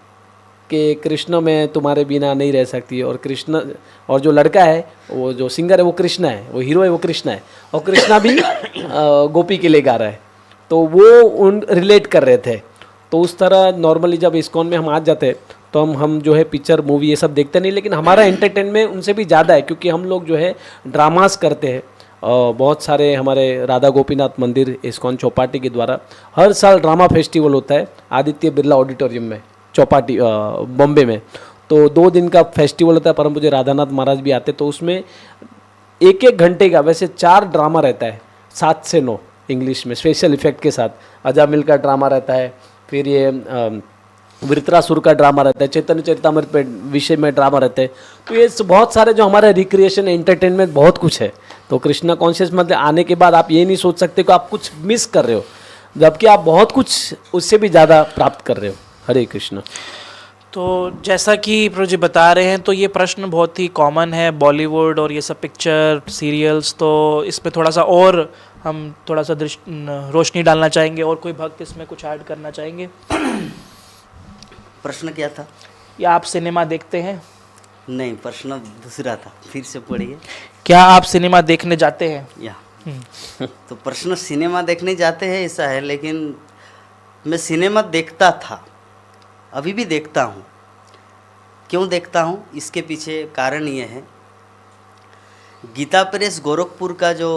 कि कृष्ण मैं तुम्हारे बिना नहीं रह सकती, और कृष्ण, और जो लड़का है वो जो सिंगर है वो कृष्ण है, वो हीरो है वो कृष्ण है, और कृष्णा भी गोपी के लिए गा रहा है। तो वो उन रिलेट कर रहे थे। तो उस तरह नॉर्मली जब इस्कॉन में हम आ जाते तो हम जो है पिक्चर मूवी ये सब देखते नहीं, लेकिन हमारा एंटरटेनमेंट उनसे भी ज़्यादा है, क्योंकि हम लोग जो है ड्रामास करते हैं। बहुत सारे हमारे राधा गोपीनाथ मंदिर इस्कॉन चौपाटी के द्वारा हर साल ड्रामा फेस्टिवल होता है आदित्य बिरला ऑडिटोरियम में, चौपाटी बॉम्बे में। तो 2 दिन का फेस्टिवल होता है, परम पूज्य राधानाथ महाराज भी आते, तो उसमें 1-1 घंटे का वैसे 4 ड्रामा रहता है, 7 से 9 इंग्लिश में स्पेशल इफेक्ट के साथ। अजामिल का ड्रामा रहता है, फिर ये वृत्रासुर का ड्रामा रहता है, चैतन्य चरितामृत पे विषय में ड्रामा रहते हैं। तो ये बहुत सारे जो हमारे रिक्रिएशन एंटरटेनमेंट बहुत कुछ है। तो कृष्णा कॉन्शियस मतलब आने के बाद आप ये नहीं सोच सकते कि आप कुछ मिस कर रहे हो, जबकि आप बहुत कुछ उससे भी ज़्यादा प्राप्त कर रहे हो। हरे कृष्णा। तो जैसा कि प्रभु जी बता रहे हैं, तो ये प्रश्न बहुत ही कॉमन है बॉलीवुड और ये सब पिक्चर सीरियल्स, तो इस पे थोड़ा सा और हम थोड़ा सा रोशनी डालना चाहेंगे। और कोई भक्त इसमें कुछ ऐड करना चाहेंगे? प्रश्न क्या था? या आप सिनेमा देखते हैं? नहीं, प्रश्न दूसरा था, फिर से पढ़िए। क्या आप सिनेमा देखने जाते हैं? या तो प्रश्न सिनेमा देखने जाते हैं ऐसा है, लेकिन मैं सिनेमा देखता था, अभी भी देखता हूँ। क्यों देखता हूँ, इसके पीछे कारण ये है, गीता प्रेस गोरखपुर का जो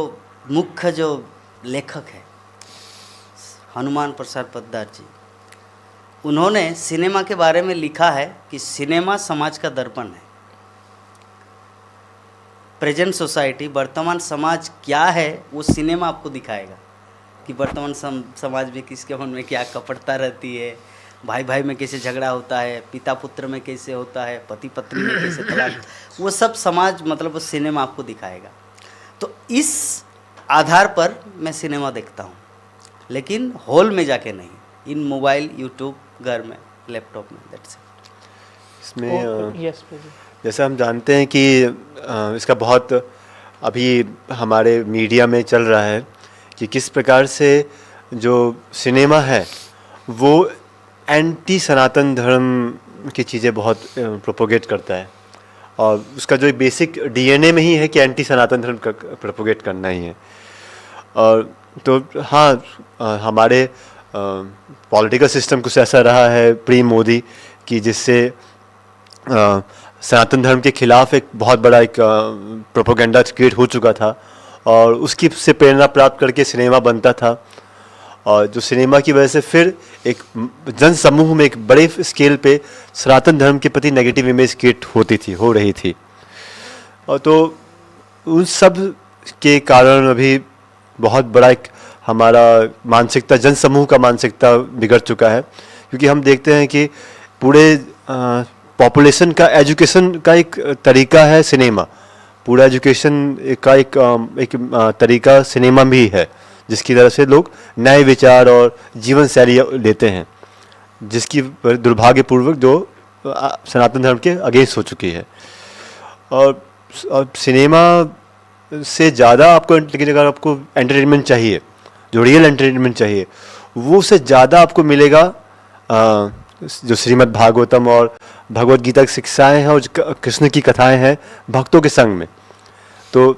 मुख्य जो लेखक है हनुमान प्रसाद पद्दार जी, उन्होंने सिनेमा के बारे में लिखा है कि सिनेमा समाज का दर्पण है। प्रेजेंट सोसाइटी, वर्तमान समाज क्या है, वो सिनेमा आपको दिखाएगा कि वर्तमान समाज में किसके मन में क्या कपटता रहती है, भाई भाई में कैसे झगड़ा होता है, पिता पुत्र में कैसे होता है, पति पत्नी में कैसे तलाक, वो सब समाज मतलब वो सिनेमा आपको दिखाएगा। तो इस आधार पर मैं सिनेमा देखता हूँ, लेकिन हॉल में जाके नहीं, इन मोबाइल, यूट्यूब, घर में, लैपटॉप में, दैट्स इट। इसमें जैसा हम जानते हैं कि इसका बहुत अभी हमारे मीडिया में चल रहा है कि किस प्रकार से जो सिनेमा है वो एंटी सनातन धर्म की चीज़ें बहुत प्रोपोगेट करता है, और उसका जो बेसिक डीएनए में ही है कि एंटी सनातन धर्म का प्रोपोगेट करना ही है। और तो हाँ, हमारे पॉलिटिकल सिस्टम कुछ ऐसा रहा है प्री मोदी कि जिससे सनातन धर्म के खिलाफ एक बहुत बड़ा एक प्रोपोगेंडा क्रिएट हो चुका था, और उसकी से प्रेरणा प्राप्त करके सिनेमा बनता था, और जो सिनेमा की वजह से फिर एक जन समूह में एक बड़े स्केल पे सनातन धर्म के प्रति नेगेटिव इमेज क्रिएट हो रही थी। और तो उन सब के कारण अभी बहुत बड़ा एक हमारा मानसिकता, जन समूह का मानसिकता बिगड़ चुका है, क्योंकि हम देखते हैं कि पूरे पॉपुलेशन का एजुकेशन का एक तरीका है सिनेमा, पूरा एजुकेशन का एक तरीका सिनेमा भी है, जिसकी तरह से लोग नए विचार और जीवन शैली लेते हैं, जिसकी दुर्भाग्यपूर्वक जो सनातन धर्म के अगेंस्ट हो चुकी है। और सिनेमा से ज़्यादा आपको, लेकिन अगर आपको एंटरटेनमेंट चाहिए, जो रियल एंटरटेनमेंट चाहिए, वो से ज़्यादा आपको मिलेगा जो श्रीमद् भागवतम और भगवद गीता की शिक्षाएँ हैं और कृष्ण की कथाएँ हैं भक्तों के संग में। तो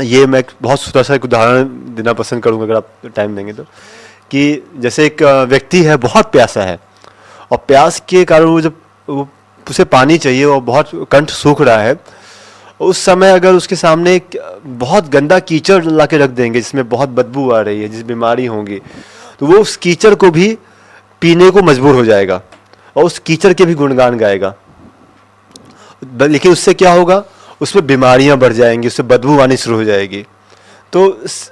ये मैं बहुत छोटा सा एक उदाहरण देना पसंद करूँगा अगर आप टाइम देंगे तो, कि जैसे एक व्यक्ति है, बहुत प्यासा है, और प्यास के कारण वो जब उसे पानी चाहिए और बहुत कंठ सूख रहा है, उस समय अगर उसके सामने एक बहुत गंदा कीचड़ ला के रख देंगे जिसमें बहुत बदबू आ रही है, जिस बीमारी होंगी, तो वो उस कीचड़ को भी पीने को मजबूर हो जाएगा और उस कीचड़ के भी गुणगान गाएगा। लेकिन उससे क्या होगा, उसमें बीमारियां बढ़ जाएंगी, उससे बदबू आनी शुरू हो जाएगी। तो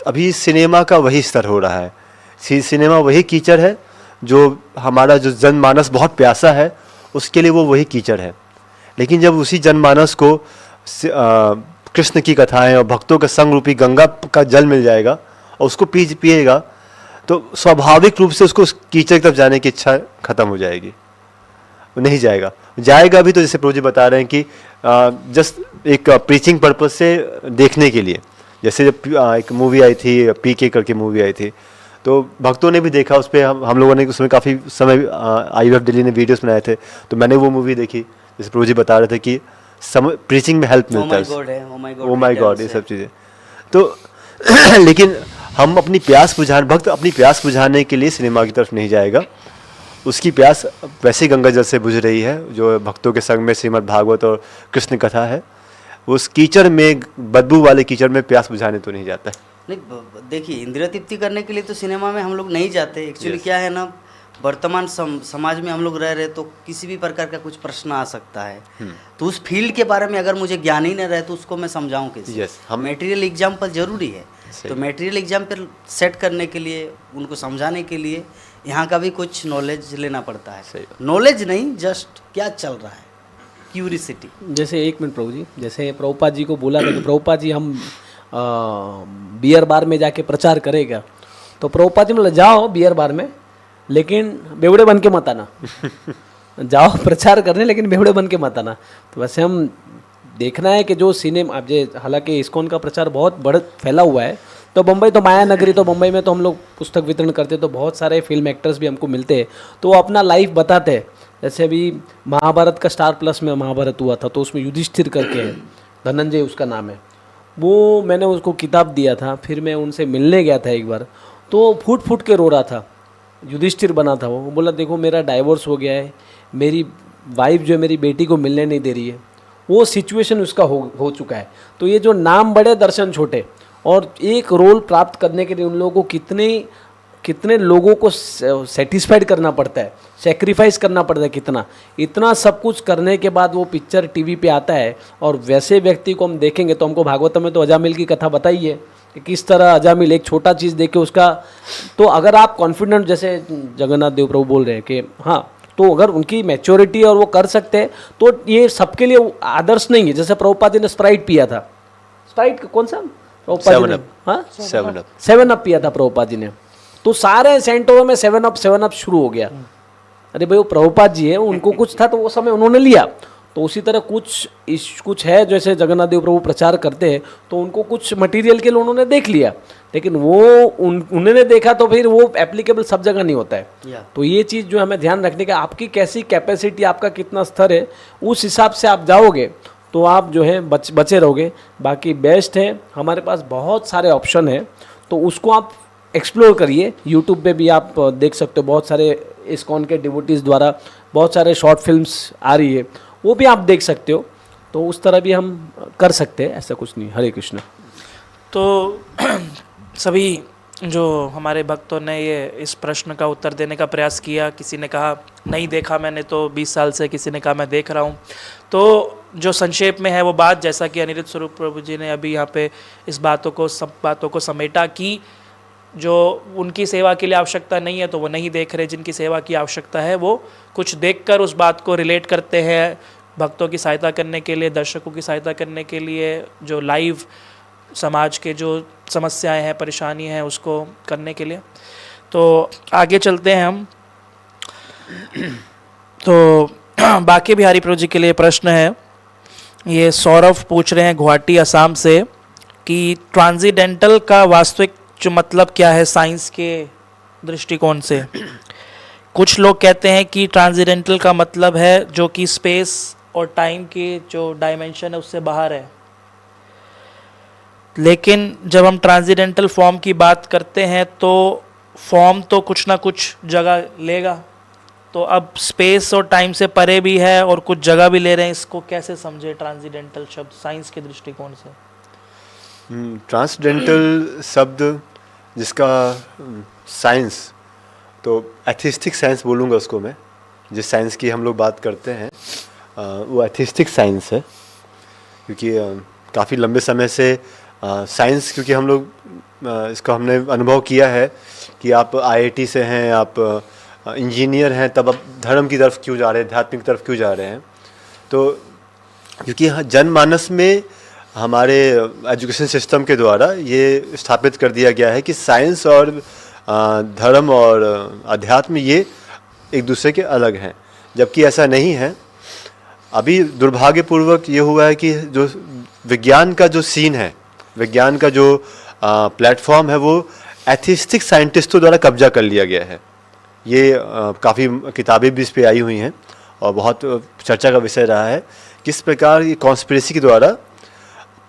अभी सिनेमा का वही स्तर हो रहा है। सिनेमा वही कीचड़ है जो हमारा जो जनमानस बहुत प्यासा है उसके लिए वो वही कीचड़ है। लेकिन जब उसी जनमानस को कृष्ण की कथाएं और भक्तों के संग रूपी गंगा का जल मिल जाएगा और उसको पिएगा, तो स्वाभाविक रूप से उसको उस कीचड़ की तरफ जाने की इच्छा खत्म हो जाएगी, वो नहीं जाएगा भी। तो जैसे प्रभु जी बता रहे हैं कि जस्ट एक प्रीचिंग पर्पस से देखने के लिए, जैसे जब एक मूवी आई थी पीके करके मूवी आई थी, तो भक्तों ने भी देखा, उस पर हम लोगों ने उसमें काफ़ी समय IUF दिल्ली ने वीडियोस बनाए थे, तो मैंने वो मूवी देखी। जैसे प्रभु जी बता रहे थे कि प्रीचिंग में हेल्प मिलता है, ओ माय गॉड, ये सब चीज़ें। तो लेकिन हम अपनी प्यास बुझाने, भक्त अपनी प्यास बुझाने के लिए सिनेमा की तरफ नहीं जाएगा, उसकी प्यास वैसे ही गंगा जल से बुझ रही है जो भक्तों के संग में श्रीमद् भागवत और कृष्ण कथा है। उस कीचड़ में, बदबू वाले कीचड़ में प्यास बुझाने तो नहीं जाता है। नहीं, देखिए, इंद्रिय तृप्ति करने के लिए तो सिनेमा में हम लोग नहीं जाते। एक्चुअली क्या है ना, वर्तमान समाज में हम लोग रह रहे तो किसी भी प्रकार का कुछ प्रश्न आ सकता है, तो उस फील्ड के बारे में अगर मुझे ज्ञान ही न रहे तो उसको मैं समझाऊं कैसे? Yes, हम मटेरियल एग्जाम्पल जरूरी है, तो मटेरियल एग्जाम्पल सेट करने के लिए, उनको समझाने के लिए यहाँ का भी कुछ नॉलेज लेना पड़ता है। नॉलेज नहीं, जस्ट क्या चल रहा है, क्यूरियसिटी। जैसे एक मिनट प्रभु जी, जैसे प्रभुपाद जी को बोला था कि प्रभुपाद जी हम बियर बार में जाके प्रचार करेगा, तो प्रभुपाद जी बोला जाओ बियर बार में, लेकिन बेवड़े बन के मत आना। जाओ प्रचार करने, लेकिन बेवड़े बन के मत आना। तो वैसे हम देखना है कि जो सिनेमा, अब जे हालांकि इस्कॉन का प्रचार बहुत बड़ा फैला हुआ है, तो बम्बई तो माया नगरी, तो बम्बई में तो हम लोग पुस्तक वितरण करते, तो बहुत सारे फिल्म एक्टर्स भी हमको मिलते हैं, तो वो अपना लाइफ बताते हैं। जैसे अभी महाभारत का स्टार प्लस में महाभारत हुआ था, तो उसमें युधिष्ठिर करके है, धनंजय उसका नाम है, वो मैंने उसको किताब दिया था, फिर मैं उनसे मिलने गया था एक बार, तो फूट फूट के रो रहा था। युधिष्ठिर बना था वो बोला देखो मेरा डाइवोर्स हो गया है, मेरी वाइफ जो है मेरी बेटी को मिलने नहीं दे रही है, वो सिचुएशन उसका हो चुका है। तो ये जो नाम बड़े दर्शन छोटे, और एक रोल प्राप्त करने के लिए उन लोगों को कितने लोगों को सेटिस्फाइड करना पड़ता है, सेक्रीफाइस करना पड़ता है, कितना, इतना सब कुछ करने के बाद वो पिक्चर टीवी पे आता है। और वैसे व्यक्ति को हम देखेंगे तो हमको भागवतम में तो अजामिल की कथा बताई है कि किस तरह अजामिल एक छोटा चीज़ देखे उसका, तो अगर आप कॉन्फिडेंट, जैसे जगन्नाथ देव प्रभु बोल रहे हैं कि हाँ, तो अगर उनकी मैच्योरिटी और वो कर सकते हैं, तो ये सबके लिए आदर्श नहीं है। जैसे प्रभुपाद जी ने स्प्राइट पिया था, स्प्राइट कौन सा प्रभुपाद जी ने, हाँ 7 अप पिया था प्रभुपाद जी ने, तो सारे सेंटरों में 7 अप शुरू हो गया। अरे भाई वो प्रभुपाद जी है, उनको कुछ था तो वो समय उन्होंने लिया। तो उसी तरह कुछ है, जैसे जगन्नाथ देव प्रभु प्रचार करते हैं, तो उनको कुछ मटेरियल के लिए उन्होंने देख लिया, लेकिन वो उन्होंने देखा तो फिर वो एप्लीकेबल सब जगह नहीं होता है। तो ये चीज़ जो हमें ध्यान रखने का, आपकी कैसी कैपेसिटी, आपका कितना स्तर है, उस हिसाब से आप जाओगे तो आप जो है बचे रहोगे। बाकी बेस्ट है, हमारे पास बहुत सारे ऑप्शन है, तो उसको आप एक्सप्लोर करिए। यूट्यूब पे भी आप देख सकते हो, बहुत सारे इस्कॉन के डिवोटीज़ द्वारा बहुत सारे शॉर्ट फिल्म्स आ रही है, वो भी आप देख सकते हो। तो उस तरह भी हम कर सकते हैं, ऐसा कुछ नहीं। हरे कृष्ण। तो सभी जो हमारे भक्तों ने ये इस प्रश्न का उत्तर देने का प्रयास किया, किसी ने कहा नहीं देखा मैंने तो 20 साल से, किसी ने कहा मैं देख रहा हूँ। तो जो संक्षेप में है वो बात, जैसा कि अनिरुद्ध स्वरूप प्रभु जी ने अभी यहाँ पे इस सब बातों को समेटा कि जो उनकी सेवा के लिए आवश्यकता नहीं है तो वो नहीं देख रहे, जिनकी सेवा की आवश्यकता है वो कुछ देखकर उस बात को रिलेट करते हैं, भक्तों की सहायता करने के लिए, दर्शकों की सहायता करने के लिए, जो लाइव समाज के जो समस्याएं हैं, परेशानी हैं, उसको करने के लिए। तो आगे चलते हैं हम। तो बाकी बिहारी प्रभु जी के लिए प्रश्न है, ये सौरभ पूछ रहे हैं गुवाहाटी असम से कि ट्रांसीडेंटल का वास्तविक जो मतलब क्या है साइंस के दृष्टिकोण से। कुछ लोग कहते हैं कि ट्रांसीडेंटल का मतलब है जो कि स्पेस और टाइम के जो डायमेंशन है उससे बाहर है, लेकिन जब हम ट्रांसीडेंटल फॉर्म की बात करते हैं तो फॉर्म तो कुछ ना कुछ जगह लेगा, तो अब स्पेस और टाइम से परे भी है और कुछ जगह भी ले रहे हैं, इसको कैसे समझे ट्रांसीडेंटल शब्द साइंस के दृष्टिकोण से? ट्रांसडेंटल शब्द जिसका साइंस, तो एथिस्टिक साइंस बोलूँगा उसको मैं, जिस साइंस की हम लोग बात करते हैं वो एथिस्टिक साइंस है, क्योंकि काफ़ी लंबे समय से साइंस, क्योंकि हम लोग इसका हमने अनुभव किया है कि आप आईआईटी से हैं, आप इंजीनियर हैं, तब आप धर्म की तरफ क्यों जा रहे हैं, आध्यात्मिक तरफ क्यों जा रहे हैं? तो क्योंकि जनमानस में हमारे एजुकेशन सिस्टम के द्वारा ये स्थापित कर दिया गया है कि साइंस और धर्म और अध्यात्म ये एक दूसरे के अलग हैं, जबकि ऐसा नहीं है। अभी दुर्भाग्यपूर्वक ये हुआ है कि जो विज्ञान का जो सीन है, विज्ञान का जो प्लेटफॉर्म है, वो एथिस्टिक साइंटिस्टों द्वारा कब्जा कर लिया गया है। ये काफ़ी किताबें भी इस पे आई हुई हैं और बहुत चर्चा का विषय रहा है, किस प्रकार ये कॉन्स्पिरेसी के द्वारा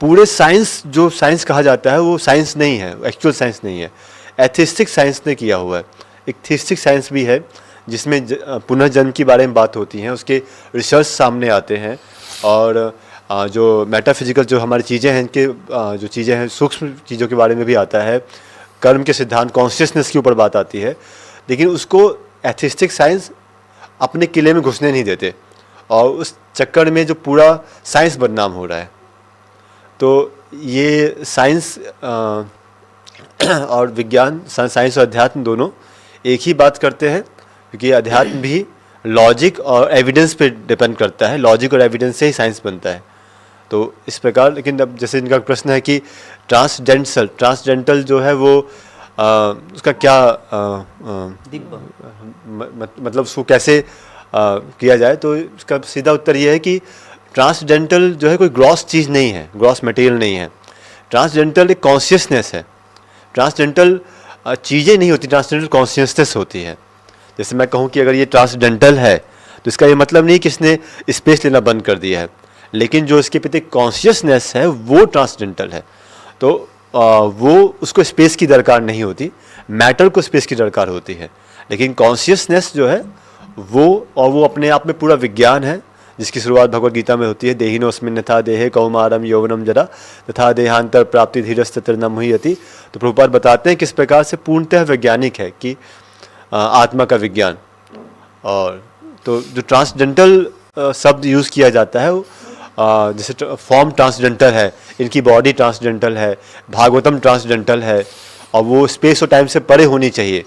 पूरे साइंस, जो साइंस कहा जाता है वो साइंस नहीं है, एक्चुअल साइंस नहीं है, एथिस्टिक साइंस ने किया हुआ है। एक थीस्टिक साइंस भी है जिसमें पुनर्जन्म के बारे में बात होती है, उसके रिसर्च सामने आते हैं, और जो मेटाफिजिकल जो हमारी चीज़ें हैं, इनके जो चीज़ें हैं सूक्ष्म चीज़ों के बारे में भी आता है, कर्म के सिद्धांत, कॉन्शियसनेस के ऊपर बात आती है, लेकिन उसको एथिस्टिक साइंस अपने किले में घुसने नहीं देते, और उस चक्कर में जो पूरा साइंस बदनाम हो रहा है। तो ये साइंस और विज्ञान, साइंस और अध्यात्म दोनों एक ही बात करते हैं, क्योंकि अध्यात्म भी लॉजिक और एविडेंस पे डिपेंड करता है, लॉजिक और एविडेंस से ही साइंस बनता है। तो इस प्रकार, लेकिन अब जैसे इनका प्रश्न है कि ट्रांसडेंटल जो है वो उसका क्या दिव्य मतलब उसको कैसे किया जाए, तो इसका सीधा उत्तर ये है कि ट्रांसडेंटल जो है कोई ग्रॉस चीज़ नहीं है, ग्रॉस मटेरियल नहीं है। ट्रांसडेंटल एक कॉन्शियसनेस है। ट्रांसडेंटल चीज़ें नहीं होती, ट्रांसडेंटल कॉन्शियसनेस होती है। जैसे मैं कहूँ कि अगर ये ट्रांसडेंटल है तो इसका ये मतलब नहीं कि इसने स्पेस लेना बंद कर दिया है, लेकिन जो इसके प्रति कॉन्शियसनेस है वो ट्रांसडेंटल है। तो वो उसको स्पेस की दरकार नहीं होती, मैटर को स्पेस की दरकार होती है। लेकिन कॉन्शियसनेस जो है वो अपने आप में पूरा विज्ञान है, जिसकी शुरुआत भगवद गीता में होती है, देहिनोऽस्मिन् यथा देहे कौमारम यौवनम जरा तथा देहांतर प्राप्ति धीरस्तत्र न मुह्यति। तो प्रभुपाद बताते हैं किस प्रकार से पूर्णतः वैज्ञानिक है कि आत्मा का विज्ञान। और तो जो ट्रांसडेंटल शब्द यूज़ किया जाता है, जैसे फॉर्म ट्रांसडेंटल है, इनकी बॉडी ट्रांसडेंटल है, भागवतम ट्रांसडेंटल है, और वो स्पेस और टाइम से परे होनी चाहिए।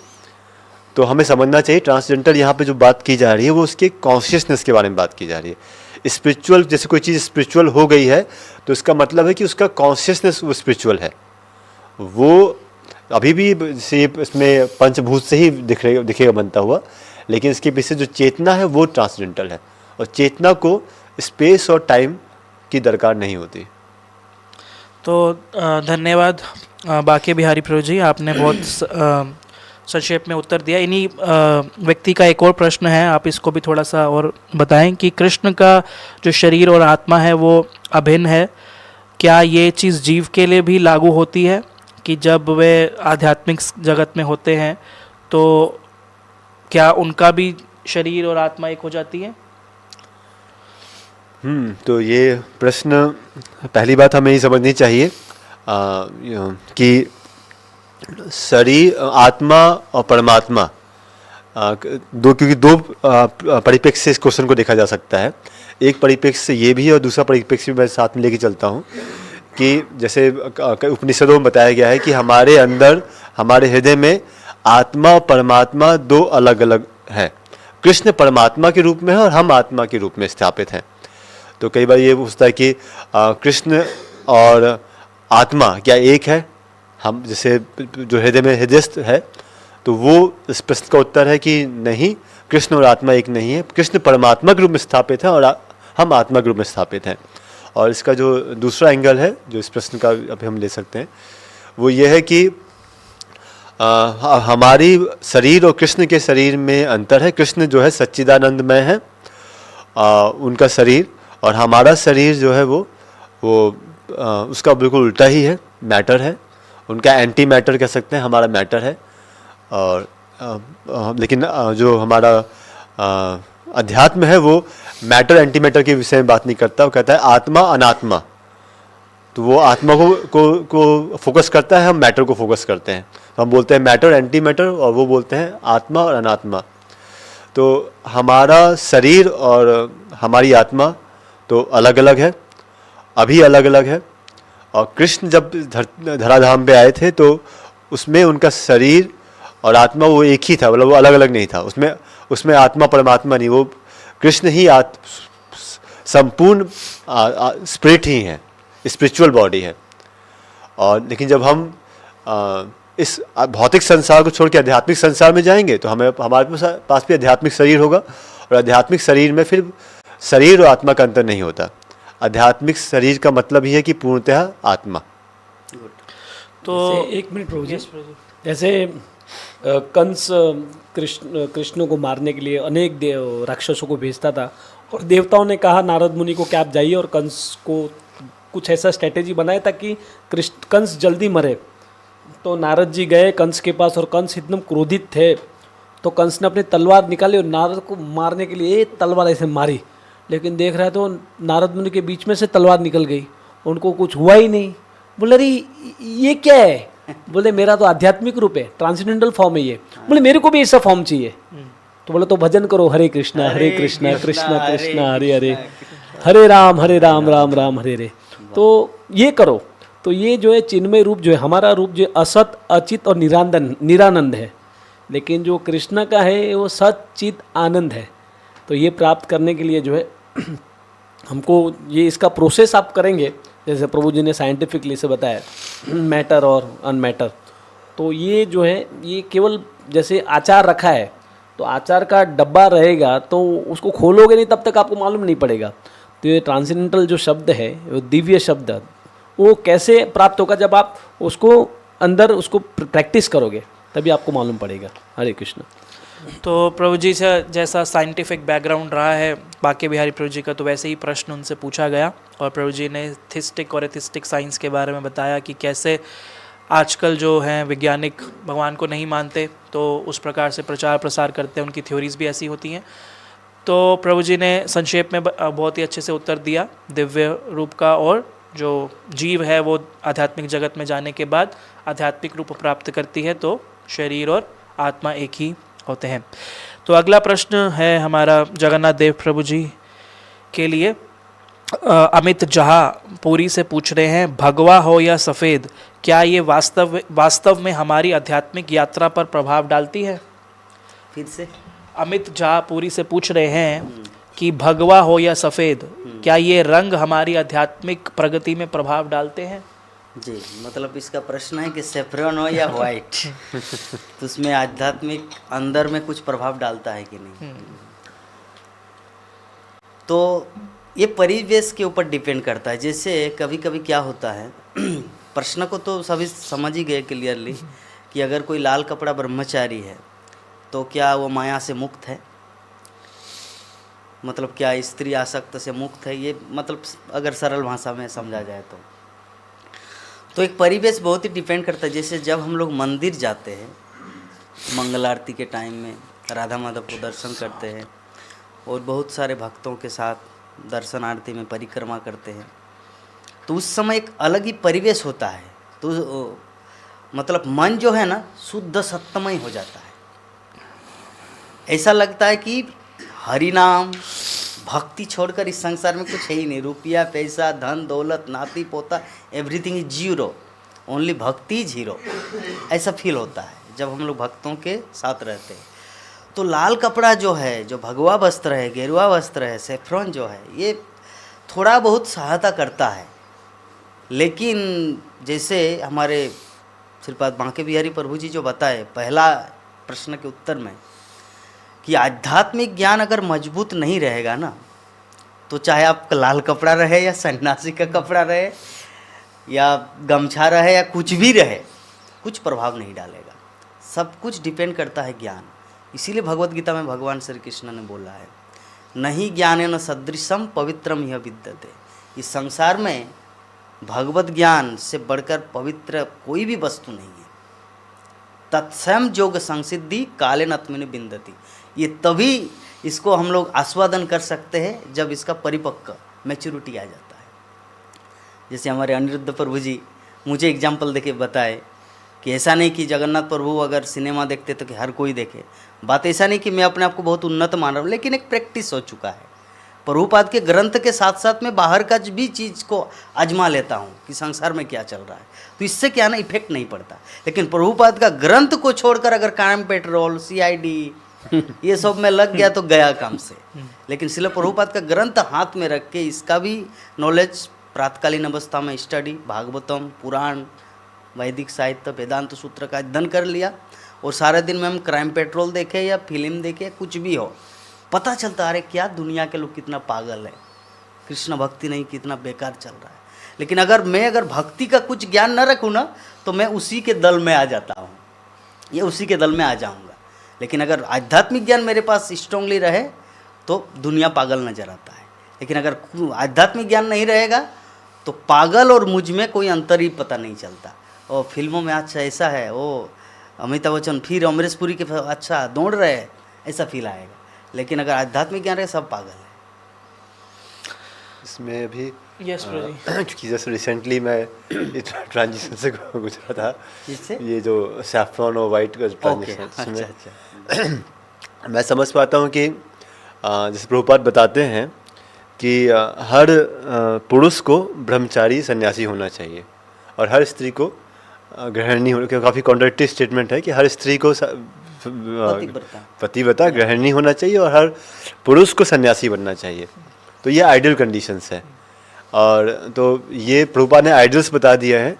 तो हमें समझना चाहिए ट्रांसडेंटल यहाँ पे जो बात की जा रही है वो उसके कॉन्शियसनेस के बारे में बात की जा रही है। स्पिरिचुअल, जैसे कोई चीज़ स्पिरिचुअल हो गई है तो इसका मतलब है कि उसका कॉन्शियसनेस वो स्पिरिचुअल है। वो अभी भी जैसे इसमें पंचभूत से ही दिखेगा बनता हुआ, लेकिन इसके पीछे जो चेतना है वो ट्रांसडेंटल है, और चेतना को स्पेस और टाइम की दरकार नहीं होती। तो धन्यवाद बाके बिहारी प्रभु जी, आपने बहुत संक्षेप में उत्तर दिया। इन्हीं व्यक्ति का एक और प्रश्न है, आप इसको भी थोड़ा सा और बताएं कि कृष्ण का जो शरीर और आत्मा है वो अभिन्न है, क्या ये चीज़ जीव के लिए भी लागू होती है कि जब वे आध्यात्मिक जगत में होते हैं तो क्या उनका भी शरीर और आत्मा एक हो जाती है? तो ये प्रश्न, पहली बात हमें ये समझनी चाहिए कि शरीर, आत्मा और परमात्मा क्योंकि दो परिप्रेक्ष्य से इस क्वेश्चन को देखा जा सकता है। एक परिप्रेक्ष्य से ये भी है और दूसरा परिप्रेक्ष्य भी मैं साथ में लेके चलता हूँ कि जैसे उपनिषदों में बताया गया है कि हमारे अंदर, हमारे हृदय में आत्मा और परमात्मा दो अलग अलग है। कृष्ण परमात्मा के रूप में है और हम आत्मा के रूप में स्थापित हैं। तो कई बार ये पूछता है कि कृष्ण और आत्मा क्या एक है? हम जैसे जो हृदय में हृदयस्थ है, तो वो इस प्रश्न का उत्तर है कि नहीं, कृष्ण और आत्मा एक नहीं है। कृष्ण परमात्मा के रूप में स्थापित है और हम आत्मा के रूप में स्थापित हैं। और इसका जो दूसरा एंगल है जो इस प्रश्न का अभी हम ले सकते हैं वो ये है कि हमारी शरीर और कृष्ण के शरीर में अंतर है। कृष्ण जो है सच्चिदानंदमय है, उनका शरीर, और हमारा शरीर जो है वो उसका बिल्कुल उल्टा ही है, मैटर है। उनका एंटी मैटर कह सकते हैं, हमारा मैटर है। और लेकिन जो हमारा अध्यात्म है वो मैटर एंटी मैटर के विषय में बात नहीं करता, वो कहता है आत्मा अनात्मा। तो वो आत्मा को फोकस करता है, हम मैटर को फोकस करते हैं। तो हम बोलते हैं मैटर एंटी मैटर, और वो बोलते हैं आत्मा और अनात्मा। तो हमारा शरीर और हमारी आत्मा तो अलग अलग है, अभी अलग अलग है। और कृष्ण जब धराधाम पे आए थे तो उसमें उनका शरीर और आत्मा वो एक ही था, मतलब वो अलग अलग नहीं था। उसमें आत्मा परमात्मा नहीं, वो कृष्ण ही संपूर्ण स्पिरिट ही है, स्पिरिचुअल बॉडी है। और लेकिन जब हम इस भौतिक संसार को छोड़ के आध्यात्मिक संसार में जाएंगे तो हमारे पास भी आध्यात्मिक शरीर होगा, और आध्यात्मिक शरीर में फिर शरीर और आत्मा का अंतर नहीं होता। आध्यात्मिक शरीर का मतलब ही है कि पूर्णतः आत्मा। तो एक मिनट प्रभु जी, जैसे कंस कृष्ण को मारने के लिए अनेक राक्षसों को भेजता था, और देवताओं ने कहा नारद मुनि को कि आप जाइए और कंस को कुछ ऐसा स्ट्रैटेजी बनाए ताकि कंस जल्दी मरे। तो नारद जी गए कंस के पास, और कंस एकदम क्रोधित थे। तो कंस ने अपनी तलवार निकाली और नारद को मारने के लिए तलवार ऐसे मारी, लेकिन देख रहा है तो नारद मुनि के बीच में से तलवार निकल गई, उनको कुछ हुआ ही नहीं। बोले अरे ये क्या है? बोले मेरा तो आध्यात्मिक रूप है, ट्रांसेंडेंटल फॉर्म है ये। बोले मेरे को भी ऐसा फॉर्म चाहिए। तो बोले तो भजन करो, हरे कृष्णा कृष्णा कृष्णा, कृष्णा हरे कृष्णा हरे हरे, कृष्णा, हरे राम राम राम हरे हरे। तो ये करो। तो ये जो है चिन्मय रूप जो है, हमारा रूप जो असत अचित और निरानंद है, लेकिन जो कृष्ण का है वो सत चित आनंद है। तो ये प्राप्त करने के लिए जो है हमको ये इसका प्रोसेस आप करेंगे, जैसे प्रभु जी ने साइंटिफिकली से बताया मैटर और अनमैटर। तो ये जो है ये केवल जैसे आचार रखा है, तो आचार का डब्बा रहेगा तो उसको खोलोगे नहीं तब तक आपको मालूम नहीं पड़ेगा। तो ये ट्रांसेंडेंटल जो शब्द है, वो दिव्य शब्द, वो कैसे प्राप्त होगा? जब आप उसको अंदर उसको प्रैक्टिस करोगे तभी आपको मालूम पड़ेगा। हरे कृष्ण। तो प्रभु जी से जैसा साइंटिफिक बैकग्राउंड रहा है बाके बिहारी प्रभु जी का, तो वैसे ही प्रश्न उनसे पूछा गया और प्रभु जी ने थिस्टिक और एथिस्टिक साइंस के बारे में बताया कि कैसे आजकल जो हैं वैज्ञानिक भगवान को नहीं मानते, तो उस प्रकार से प्रचार प्रसार करते हैं, उनकी थ्योरीज भी ऐसी होती हैं। तो प्रभु जी ने संक्षेप में बहुत ही अच्छे से उत्तर दिया दिव्य रूप का, और जो जीव है वो आध्यात्मिक जगत में जाने के बाद आध्यात्मिक रूप प्राप्त करती है, तो शरीर और आत्मा एक ही होते हैं। तो अगला प्रश्न है हमारा जगन्नाथ देव प्रभु जी के लिए। अमित जहा पुरी से पूछ रहे हैं, भगवा हो या सफ़ेद, क्या ये वास्तव में हमारी आध्यात्मिक यात्रा पर प्रभाव डालती है? फिर से अमित जहा पुरी से पूछ रहे हैं कि भगवा हो या सफ़ेद, क्या ये रंग हमारी आध्यात्मिक प्रगति में प्रभाव डालते हैं? जी, मतलब इसका प्रश्न है कि सेफ्रॉन हो या वाइट तो उसमें आध्यात्मिक अंदर में कुछ प्रभाव डालता है कि नहीं। तो ये परिवेश के ऊपर डिपेंड करता है। जैसे कभी कभी क्या होता है प्रश्न को तो सभी समझ ही गए क्लियरली कि अगर कोई लाल कपड़ा ब्रह्मचारी है तो क्या वो माया से मुक्त है, मतलब क्या स्त्री आसक्त से मुक्त है, ये मतलब अगर सरल भाषा में समझा जाए तो एक परिवेश बहुत ही डिपेंड करता है। जैसे जब हम लोग मंदिर जाते हैं मंगल आरती के टाइम में राधा माधव को दर्शन करते हैं और बहुत सारे भक्तों के साथ दर्शन आरती में परिक्रमा करते हैं, तो उस समय एक अलग ही परिवेश होता है। तो मतलब मन जो है ना शुद्ध सत्यमय हो जाता है। ऐसा लगता है कि हरि नाम भक्ति छोड़कर इस संसार में कुछ है ही नहीं। रुपया पैसा धन दौलत नाती पोता एवरीथिंग इज जीरो, ओनली भक्ति इज हीरो, ऐसा फील होता है जब हम लोग भक्तों के साथ रहते हैं। तो लाल कपड़ा जो है, जो भगवा वस्त्र है, गेरुआ वस्त्र है, सेफ्रॉन जो है, ये थोड़ा बहुत सहायता करता है। लेकिन जैसे हमारे श्रीपाद बांके बिहारी प्रभु जी जो बताए पहला प्रश्न के उत्तर में कि आध्यात्मिक ज्ञान अगर मजबूत नहीं रहेगा ना, तो चाहे आपका लाल कपड़ा रहे या सन्यासी का कपड़ा रहे या गमछा रहे या कुछ भी रहे, कुछ प्रभाव नहीं डालेगा। सब कुछ डिपेंड करता है ज्ञान। इसीलिए भगवत गीता में भगवान श्री कृष्ण ने बोला है, नहीं ज्ञानेन सदृशम पवित्रम ह्य विद्यते। इस संसार में भगवत ज्ञान से बढ़कर पवित्र कोई भी वस्तु नहीं है। तत्सम जोग संसिद्धि कालेन आत्मनि बिंदति। ये तभी इसको हम लोग आस्वादन कर सकते हैं जब इसका परिपक्व मैच्योरिटी आ जाता है। जैसे हमारे अनिरुद्ध प्रभु जी मुझे एग्जाम्पल देके बताए कि ऐसा नहीं कि जगन्नाथ प्रभु अगर सिनेमा देखते तो कि हर कोई देखे। बात ऐसा नहीं कि मैं अपने आप को बहुत उन्नत मान रहा हूँ, लेकिन एक प्रैक्टिस हो चुका है। प्रभुपाद के ग्रंथ के साथ साथ मैं बाहर का भी चीज़ को आजमा लेता हूँ कि संसार में क्या चल रहा है, तो इससे क्या ना इफेक्ट नहीं पड़ता। लेकिन प्रभुपाद का ग्रंथ को छोड़कर अगर क्राइम पेट्रोल CID ये सब में लग गया तो गया काम से। लेकिन शिल प्रभुपाद का ग्रंथ हाथ में रख के इसका भी नॉलेज प्रातकालीन अवस्था में स्टडी, भागवतम, पुराण, वैदिक साहित्य, वेदांत सूत्र का अध्ययन कर लिया, और सारे दिन में हम क्राइम पेट्रोल देखे या फिल्म देखे, कुछ भी हो, पता चलता अरे क्या दुनिया के लोग कितना पागल है, कृष्ण भक्ति नहीं कितना बेकार चल रहा है। लेकिन अगर भक्ति का कुछ ज्ञान न रखूँ ना, तो मैं उसी के दल में आ जाता हूँ, ये उसी के दल में आ जाऊँगा। लेकिन अगर आध्यात्मिक ज्ञान मेरे पास स्ट्रांगली रहे तो दुनिया पागल नजर आता है। लेकिन अगर आध्यात्मिक ज्ञान नहीं रहेगा तो पागल और मुझ में कोई अंतर ही पता नहीं चलता। और फिल्मों में अच्छा ऐसा है, वो अमिताभ बच्चन फिर अमरीश पुरी के अच्छा दौड़ रहे हैं, ऐसा फील आएगा। लेकिन अगर आध्यात्मिक ज्ञान रहे सब पागल है। इसमें अभी यस प्रभु, क्योंकि जैसे रिसेंटली मैं ट्रांजिशन से गुजरा था, किससे? ये जो सैफ्रॉन और वाइट का ट्रांजिशन, अच्छा। मैं समझ पाता हूँ कि जैसे प्रभुपाद बताते हैं कि हर पुरुष को ब्रह्मचारी सन्यासी होना चाहिए और हर स्त्री को गृहिणी होना, काफ़ी कॉन्ट्रडिक्टरी स्टेटमेंट है कि हर स्त्री को पतिव्रता गृहिणी होना चाहिए और हर पुरुष को सन्यासी बनना चाहिए। तो ये आइडियल कंडीशंस है, और तो ये प्रभुपाद ने आइडियल्स बता दिया है।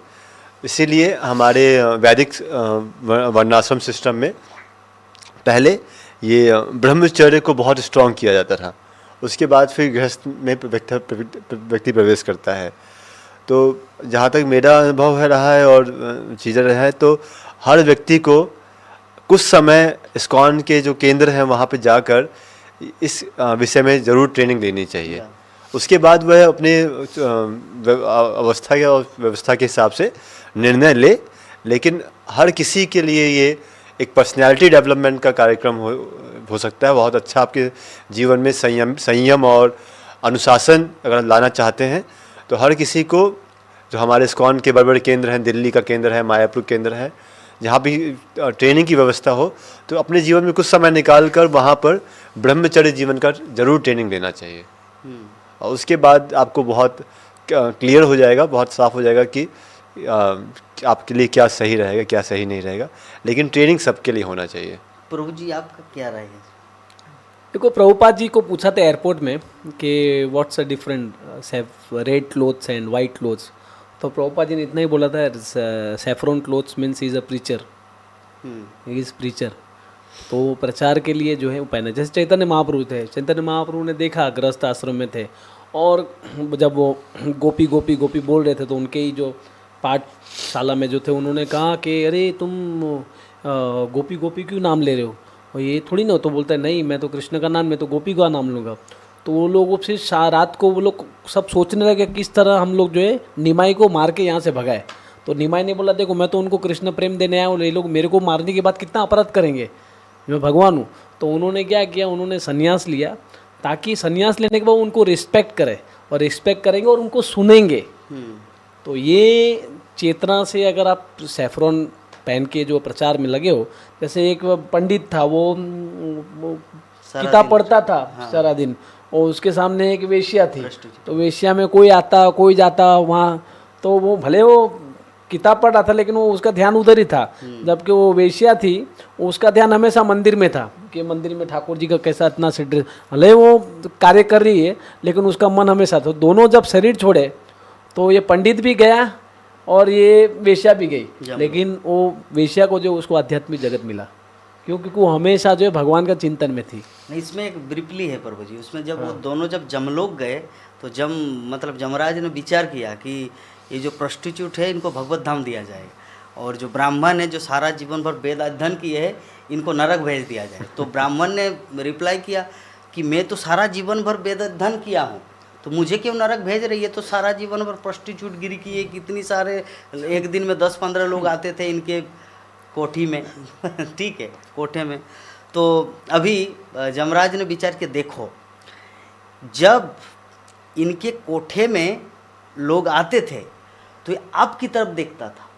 इसीलिए हमारे वैदिक वर्णाश्रम सिस्टम में पहले ये ब्रह्मचर्य को बहुत स्ट्रॉन्ग किया जाता था, उसके बाद फिर गृहस्थ में व्यक्ति प्रवेश करता है। तो जहाँ तक मेरा अनुभव है रहा है और चीज़ें रहा है, तो हर व्यक्ति को कुछ समय इस्कॉन के जो केंद्र हैं वहाँ पे जाकर इस विषय में ज़रूर ट्रेनिंग लेनी चाहिए। उसके बाद वह अपने व्यवस्था के हिसाब से निर्णय ले, लेकिन हर किसी के लिए ये एक पर्सनैलिटी डेवलपमेंट का कार्यक्रम हो सकता है। बहुत अच्छा आपके जीवन में संयम और अनुशासन अगर लाना चाहते हैं तो हर किसी को, जो हमारे इस्कॉन के बड़े बड़े केंद्र हैं, दिल्ली का केंद्र है, मायापुर केंद्र है, जहाँ भी ट्रेनिंग की व्यवस्था हो, तो अपने जीवन में कुछ समय निकाल कर वहाँ पर ब्रह्मचर्य जीवन का ज़रूर ट्रेनिंग लेना चाहिए। और उसके बाद आपको बहुत क्लियर हो जाएगा, बहुत साफ हो जाएगा कि आपके लिए क्या सही रहेगा, क्या सही नहीं रहेगा। लेकिन ट्रेनिंग सबके लिए होना चाहिए। प्रभु जी आपका क्या राय है? देखो, प्रभुपाद जी को पूछा था एयरपोर्ट में कि what's a different red clothes and white clothes, तो प्रभुपाद जी ने इतना ही बोला था, saffron clothes means is a preacher, is preacher. तो प्रचार के लिए जो है वो पहने। जैसे चैतन्य महाप्रभु थे, चैतन्य महाप्रभु ने देखा गृहस्थ आश्रम में थे, और जब वो गोपी गोपी गोपी बोल रहे थे तो उनके ही जो पाठशाला में जो थे उन्होंने कहा कि अरे तुम गोपी गोपी क्यों नाम ले रहे हो, और ये थोड़ी ना। तो बोलता है नहीं, मैं तो कृष्ण का नाम, मैं तो गोपी का नाम लूँगा। तो वो लोग फिर रात को वो लोग सब सोचने लगे किस तरह हम लोग जो है निमाई को मार के यहाँ से भगाए। तो निमाई ने बोला देखो, मैं तो उनको कृष्ण प्रेम देने आया हूँ, ये लोग मेरे को मारने के बाद कितना अपराध करेंगे, मैं भगवान हूँ। तो उन्होंने क्या किया, उन्होंने संन्यास लिया, ताकि संन्यास लेने के बाद उनको रिस्पेक्ट करें, और रिस्पेक्ट करेंगे और उनको सुनेंगे। तो ये चेतना से अगर आप सैफरॉन पहन के जो प्रचार में लगे हो, जैसे एक पंडित था, वो किताब पढ़ता था सारा दिन, और उसके सामने एक वेश्या थी, तो वेश्या में कोई आता कोई जाता वहाँ, तो वो भले वो किताब पढ़ रहा था लेकिन वो उसका ध्यान उधर ही था। जबकि वो वेश्या थी, उसका ध्यान हमेशा मंदिर में था कि मंदिर में ठाकुर जी का कैसा इतना से ड्रेस, भले वो कार्य कर रही है लेकिन उसका मन हमेशा था। दोनों जब शरीर छोड़े तो ये पंडित भी गया और ये वेश्या भी गई, लेकिन वो वेश्या को जो उसको आध्यात्मिक जगत मिला, क्योंकि वो हमेशा जो है भगवान का चिंतन में थी। इसमें एक ब्रीफली है प्रभु जी, उसमें जब वो दोनों जब जमलोक गए तो जमराज ने विचार किया कि ये जो प्रोस्टिट्यूट है इनको भगवत धाम दिया जाए, और जो ब्राह्मण है जो सारा जीवन भर वेद अध्ययन किए है इनको नरक भेज दिया जाए। तो ब्राह्मण ने रिप्लाई किया कि मैं तो सारा जीवन भर वेद अध्ययन किया हूँ, तो मुझे क्यों नरक भेज रही है? तो सारा जीवन भर प्रोस्टिट्यूट गिरी की है, कितनी सारे एक दिन में 10-15 लोग आते थे इनके कोठी में ठीक है, कोठे में। तो अभी जमराज ने विचार के देखो, जब इनके कोठे में लोग आते थे तो ये आपकी तरफ देखता था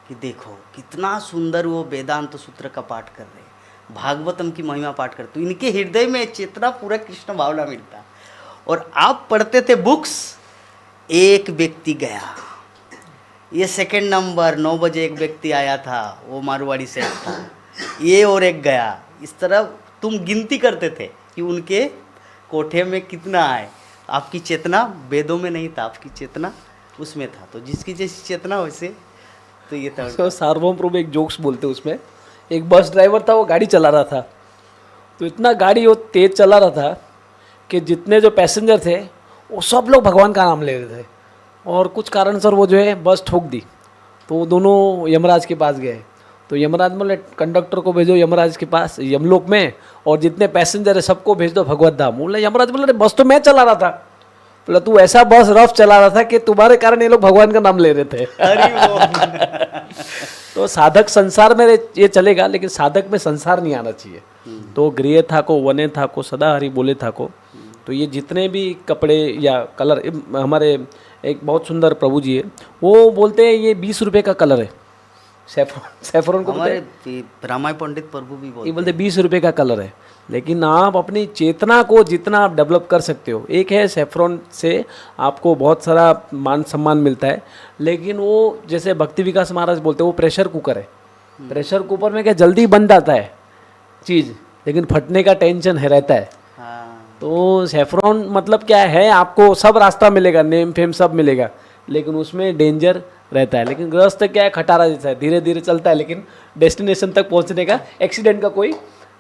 कि देखो कितना सुंदर वो वेदांत सूत्र का पाठ कर रहे हैं, भागवतम की महिमा पाठ करते, तो इनके हृदय में चेतना पूरा कृष्ण भावना मिलता। और आप पढ़ते थे बुक्स, एक व्यक्ति गया, ये सेकंड नंबर 9 बजे एक व्यक्ति आया था, वो मारवाड़ी से था, ये और एक गया, इस तरह तुम गिनती करते थे कि उनके कोठे में कितना आए। आपकी चेतना वेदों में नहीं था, आपकी चेतना उसमें था। तो जिसकी जैसी चेतना वैसे, तो ये था। तो सार्वभौम प्रभु एक जोक्स बोलते उसमें, एक बस ड्राइवर था, वो गाड़ी चला रहा था, तो इतना गाड़ी वो तेज चला रहा था कि जितने जो पैसेंजर थे वो सब लोग भगवान का नाम ले रहे थे, और कुछ कारण सर वो जो है बस ठोक दी। तो वो दोनों यमराज के पास गए, तो यमराज बोले कंडक्टर को भेजो यमराज के पास यमलोक में, और जितने पैसेंजर है सबको भेज दो भगवत धाम। बोले यमराज बोले बस तो मैं चला रहा था। बोला तू ऐसा बस रफ चला रहा था कि तुम्हारे कारण ये लोग भगवान का नाम ले रहे थे। तो साधक संसार में ये चलेगा, लेकिन साधक में संसार नहीं आना चाहिए। तो गृह था को वने था को सदा हरि बोले था को, तो ये जितने भी कपड़े या कलर, हमारे एक बहुत सुंदर प्रभु जी है, वो बोलते हैं ये 20 रुपये का कलर है, सैफरॉन को बोलते हमारे रामाय पंडित प्रभु भी ये बोलते बोलते 20 रुपए का कलर है, लेकिन आप अपनी चेतना को जितना आप डेवलप कर सकते हो, एक है सैफरॉन से आपको बहुत सारा मान सम्मान मिलता है, लेकिन वो जैसे भक्ति विकास महाराज बोलते हैं वो प्रेशर कुकर है। प्रेशर कुकर में क्या जल्दी बन जाता है चीज़, लेकिन फटने का टेंशन है रहता है। हाँ, तो सैफरॉन मतलब क्या है, आपको सब रास्ता मिलेगा, नेम फेम सब मिलेगा, लेकिन उसमें डेंजर रहता है। लेकिन गृहस्थ क्या है, खटारा जैसा है, धीरे धीरे चलता है, लेकिन डेस्टिनेशन तक पहुंचने का, एक्सीडेंट का कोई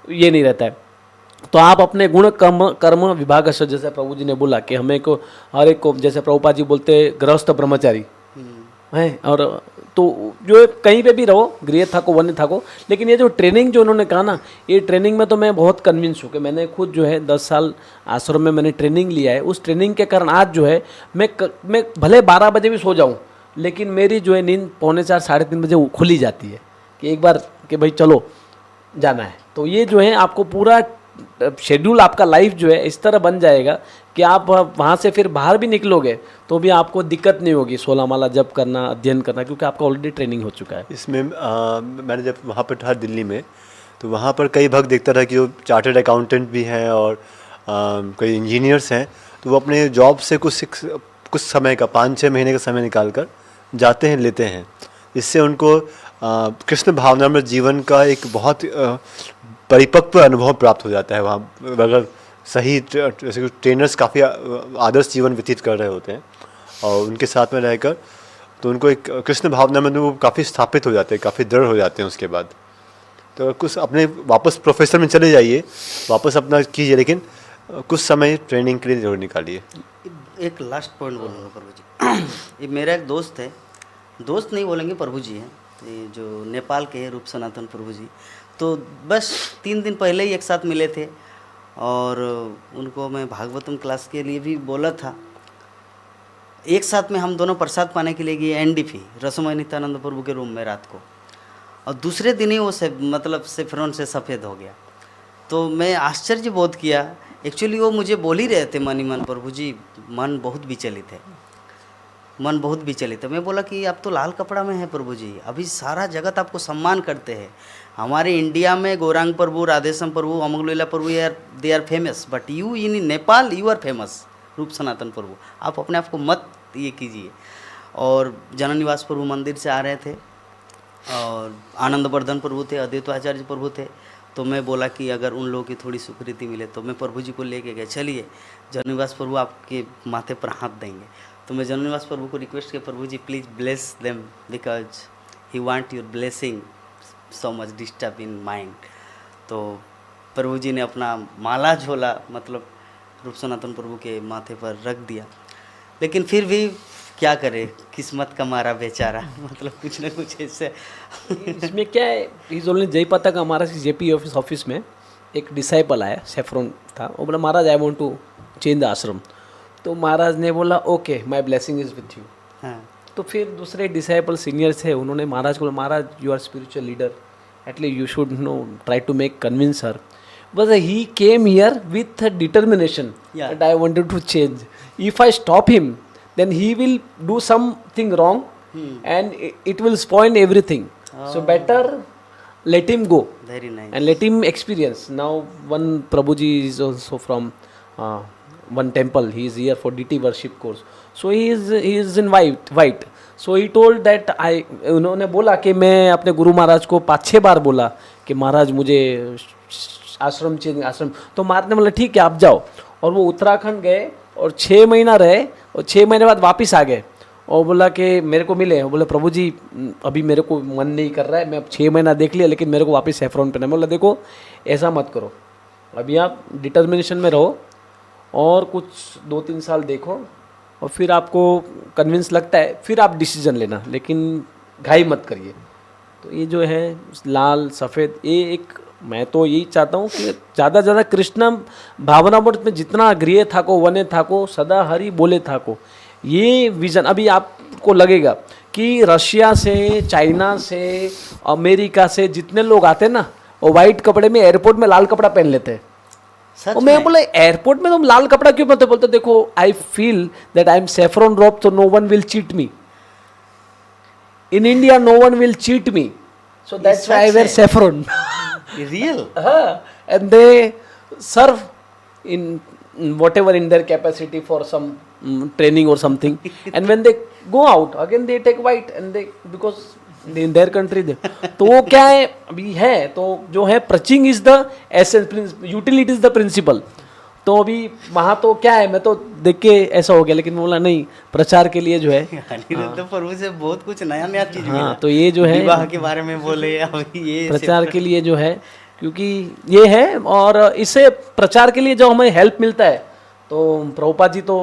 ये नहीं रहता है। तो आप अपने गुण कर्म विभाग से, जैसे प्रभु जी ने बोला कि हमें को हर एक को, जैसे प्रभुपाद जी बोलते गृहस्थ ब्रह्मचारी हैं, और तो जो कहीं पे भी रहो, गृह थाको वन्य थाको, लेकिन ये जो ट्रेनिंग जो उन्होंने कहा ना, ये ट्रेनिंग में तो मैं बहुत कन्विंस हूँ कि मैंने खुद जो है 10 साल आश्रम में मैंने ट्रेनिंग लिया है। उस ट्रेनिंग के कारण आज जो है मैं भले 12 बजे भी सो जाऊँ, लेकिन मेरी जो है नींद 3:45 साढ़े 3 बजे खुली जाती है कि एक बार कि भाई चलो जाना है। तो ये जो है आपको पूरा शेड्यूल आपका लाइफ जो है इस तरह बन जाएगा कि आप वहाँ से फिर बाहर भी निकलोगे तो भी आपको दिक्कत नहीं होगी 16 माला जप करना, अध्ययन करना, क्योंकि आपका ऑलरेडी ट्रेनिंग हो चुका है। इसमें मैंने जब वहाँ पर था दिल्ली में, तो वहाँ पर कई भक्त देखता था कि जो चार्टर्ड अकाउंटेंट भी हैं और कई इंजीनियर्स हैं, तो वो अपने जॉब से कुछ समय का 5-6 महीने का समय निकाल कर जाते हैं, लेते हैं। इससे उनको कृष्ण भावनामृत जीवन का एक बहुत परिपक्व अनुभव प्राप्त हो जाता है। वहाँ अगर सही जैसे ट्रेनर्स काफ़ी आदर्श जीवन व्यतीत कर रहे होते हैं और उनके साथ में रहकर, तो उनको एक कृष्ण भावना में वो काफ़ी स्थापित हो जाते हैं, काफ़ी दृढ़ हो जाते हैं उसके बाद। तो कुछ अपने वापस प्रोफेशन में चले जाइए, वापस अपना कीजिए, लेकिन कुछ समय ट्रेनिंग के लिए जरूर निकालिए। एक लास्ट पॉइंट बोलूँगा प्रभु जी। ये मेरा एक दोस्त है, दोस्त नहीं बोलेंगे, प्रभु जी हैं, ये जो नेपाल के हैं, रूप सनातन प्रभु जी। तो बस 3 दिन पहले ही एक साथ मिले थे और उनको मैं भागवतम क्लास के लिए भी बोला था। एक साथ में हम दोनों प्रसाद पाने के लिए गए एनडीपी, रसमय नित्यानंद प्रभु के रूम में रात को, और दूसरे दिन ही वो मतलब सेफ्रॉन से सफ़ेद हो गया। तो मैं आश्चर्य बोध किया। एक्चुअली वो मुझे बोल ही रहे थे मन ही मन, प्रभु जी मन बहुत विचलित है, मन बहुत विचलित है। मैं बोला कि आप तो लाल कपड़ा में हैं प्रभु जी, अभी सारा जगत आपको सम्मान करते हैं। हमारे इंडिया में Gaurang Prabhu, Radheshyam Prabhu, Amoghlila Prabhu they are famous, but you in Nepal you are famous, Rup Sanatan प्रभु। आप अपने आप को मत ये कीजिए। और जननिवास प्रभु मंदिर से आ रहे थे और आनंदवर्धन प्रभु थे, अद्वैताचार्य प्रभु थे। तो मैं बोला कि अगर उन लोगों की थोड़ी स्वीकृति मिले तो मैं प्रभु जी को लेके गए, चलिए जननिवास प्रभु आपके माथे पर हाथ देंगे। तो मैं जननिवास प्रभु को रिक्वेस्ट किया, Prabhu ji please bless them because he want your blessing so much disturb in mind. तो प्रभु जी ने अपना माला झोला मतलब रूप सनातन प्रभु के माथे पर रख दिया। लेकिन फिर भी क्या करे, किस्मत का मारा बेचारा, मतलब कुछ ना कुछ ऐसे। इसमें क्या है, इस ओनली जयपाता का हमारा जेपी ऑफिस में एक डिसाइपल आया, सैफरॉन था। वो बोला महाराज I want to change the ashram. तो महाराज ने बोला okay my blessing is with you. हाँ, तो फिर दूसरे डिसाइपल सीनियर थे, उन्होंने महाराज को बोला महाराज you are spiritual leader, at least you should no try to make convince her. But he came here with determination that I wanted to change. If I stop him then he will do something wrong and it will spoil everything. So better let him go. very nice. And let him experience. Now one Prabhuji is also from one temple. He is here for DT worship course. So he is in white. So he told that उन्होंने बोला कि मैं अपने गुरु महाराज को 5-6 बार बोला कि महाराज मुझे आश्रम चाहिए, आश्रम। तो महाराज ने बोला ठीक है आप जाओ। और वो उत्तराखंड गए और 6 महीना रहे और 6 महीने बाद वापस आ गए और बोला कि मेरे को मिले। बोले प्रभु जी अभी मेरे को मन नहीं कर रहा है, मैं अब 6 महीना देख लिया लेकिन मेरे को वापस सैफरॉन पे नहीं। बोला देखो ऐसा मत करो, अभी आप डिटर्मिनेशन में रहो और कुछ 2-3 साल देखो और फिर आपको कन्विंस लगता है फिर आप डिसीजन लेना, लेकिन घाई मत करिए। तो ये जो है लाल सफ़ेद, ये एक मैं तो यही चाहता हूँ कि ज़्यादा ज़्यादा कृष्ण भावनामृत में जितना गृह था को वने था को सदा हरि बोले था को, ये विज़न। अभी आपको लगेगा कि रशिया से, चाइना से, अमेरिका से जितने लोग आते हैं ना, वो वाइट कपड़े में एयरपोर्ट में लाल कपड़ा पहन लेते हैं। और मैं बोला एयरपोर्ट में तुम लाल कपड़ा क्यों पहनते? बोलते देखो I feel that I am saffron robe, तो no one will cheat me in India, no one will cheat me. So that's It's why I such wear a- saffron. Real? And they serve in whatever in their capacity for some training or something. And when they go out, again they take white and they because in their country they. तो वो क्या है अभी है तो जो है preaching is the essence utility is the principle. तो अभी वहाँ तो क्या है मैं तो देख के ऐसा हो गया लेकिन बोला नहीं प्रचार के लिए जो है अनिरुद्ध प्रभु से बहुत कुछ नया नया चीज हाँ मिला. तो ये जो है विवाह के बारे में बोले अभी ये प्रचार के लिए जो है क्योंकि ये है और इससे प्रचार के लिए जो हमें हेल्प मिलता है तो प्रभुपाद जी तो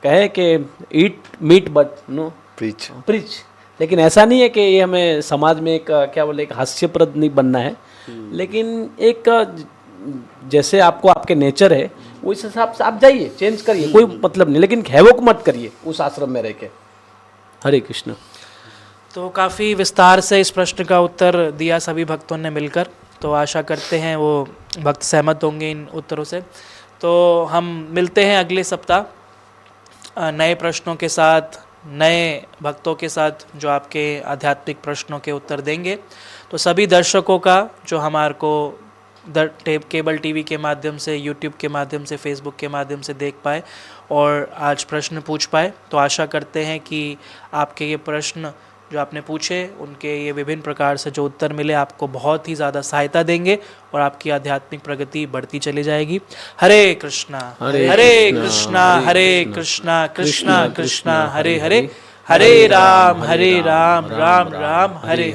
कहे कि eat meat but no preach preach. लेकिन ऐसा नहीं है कि ये हमें समाज में एक क्या बोले एक हास्यप्रद नहीं बनना है लेकिन एक जैसे आपको आपके नेचर है वो इस हिसाब से आप जाइए चेंज करिए कोई मतलब नहीं लेकिन हैवोक मत करिए उस आश्रम में रह के. हरे कृष्ण. तो काफ़ी विस्तार से इस प्रश्न का उत्तर दिया सभी भक्तों ने मिलकर. तो आशा करते हैं वो भक्त सहमत होंगे इन उत्तरों से. तो हम मिलते हैं अगले सप्ताह नए प्रश्नों के साथ नए भक्तों के साथ जो आपके आध्यात्मिक प्रश्नों के उत्तर देंगे. तो सभी दर्शकों का जो हमारे को केबल टीवी के माध्यम से यूट्यूब के माध्यम से फेसबुक के माध्यम से देख पाए और आज प्रश्न पूछ पाए तो आशा करते हैं कि आपके ये प्रश्न जो आपने पूछे उनके ये विभिन्न प्रकार से जो उत्तर मिले आपको बहुत ही ज़्यादा सहायता देंगे और आपकी आध्यात्मिक प्रगति बढ़ती चली जाएगी. हरे कृष्णा हरे कृष्णा हरे कृष्णा कृष्णा कृष्णा हरे हरे हरे राम राम राम हरे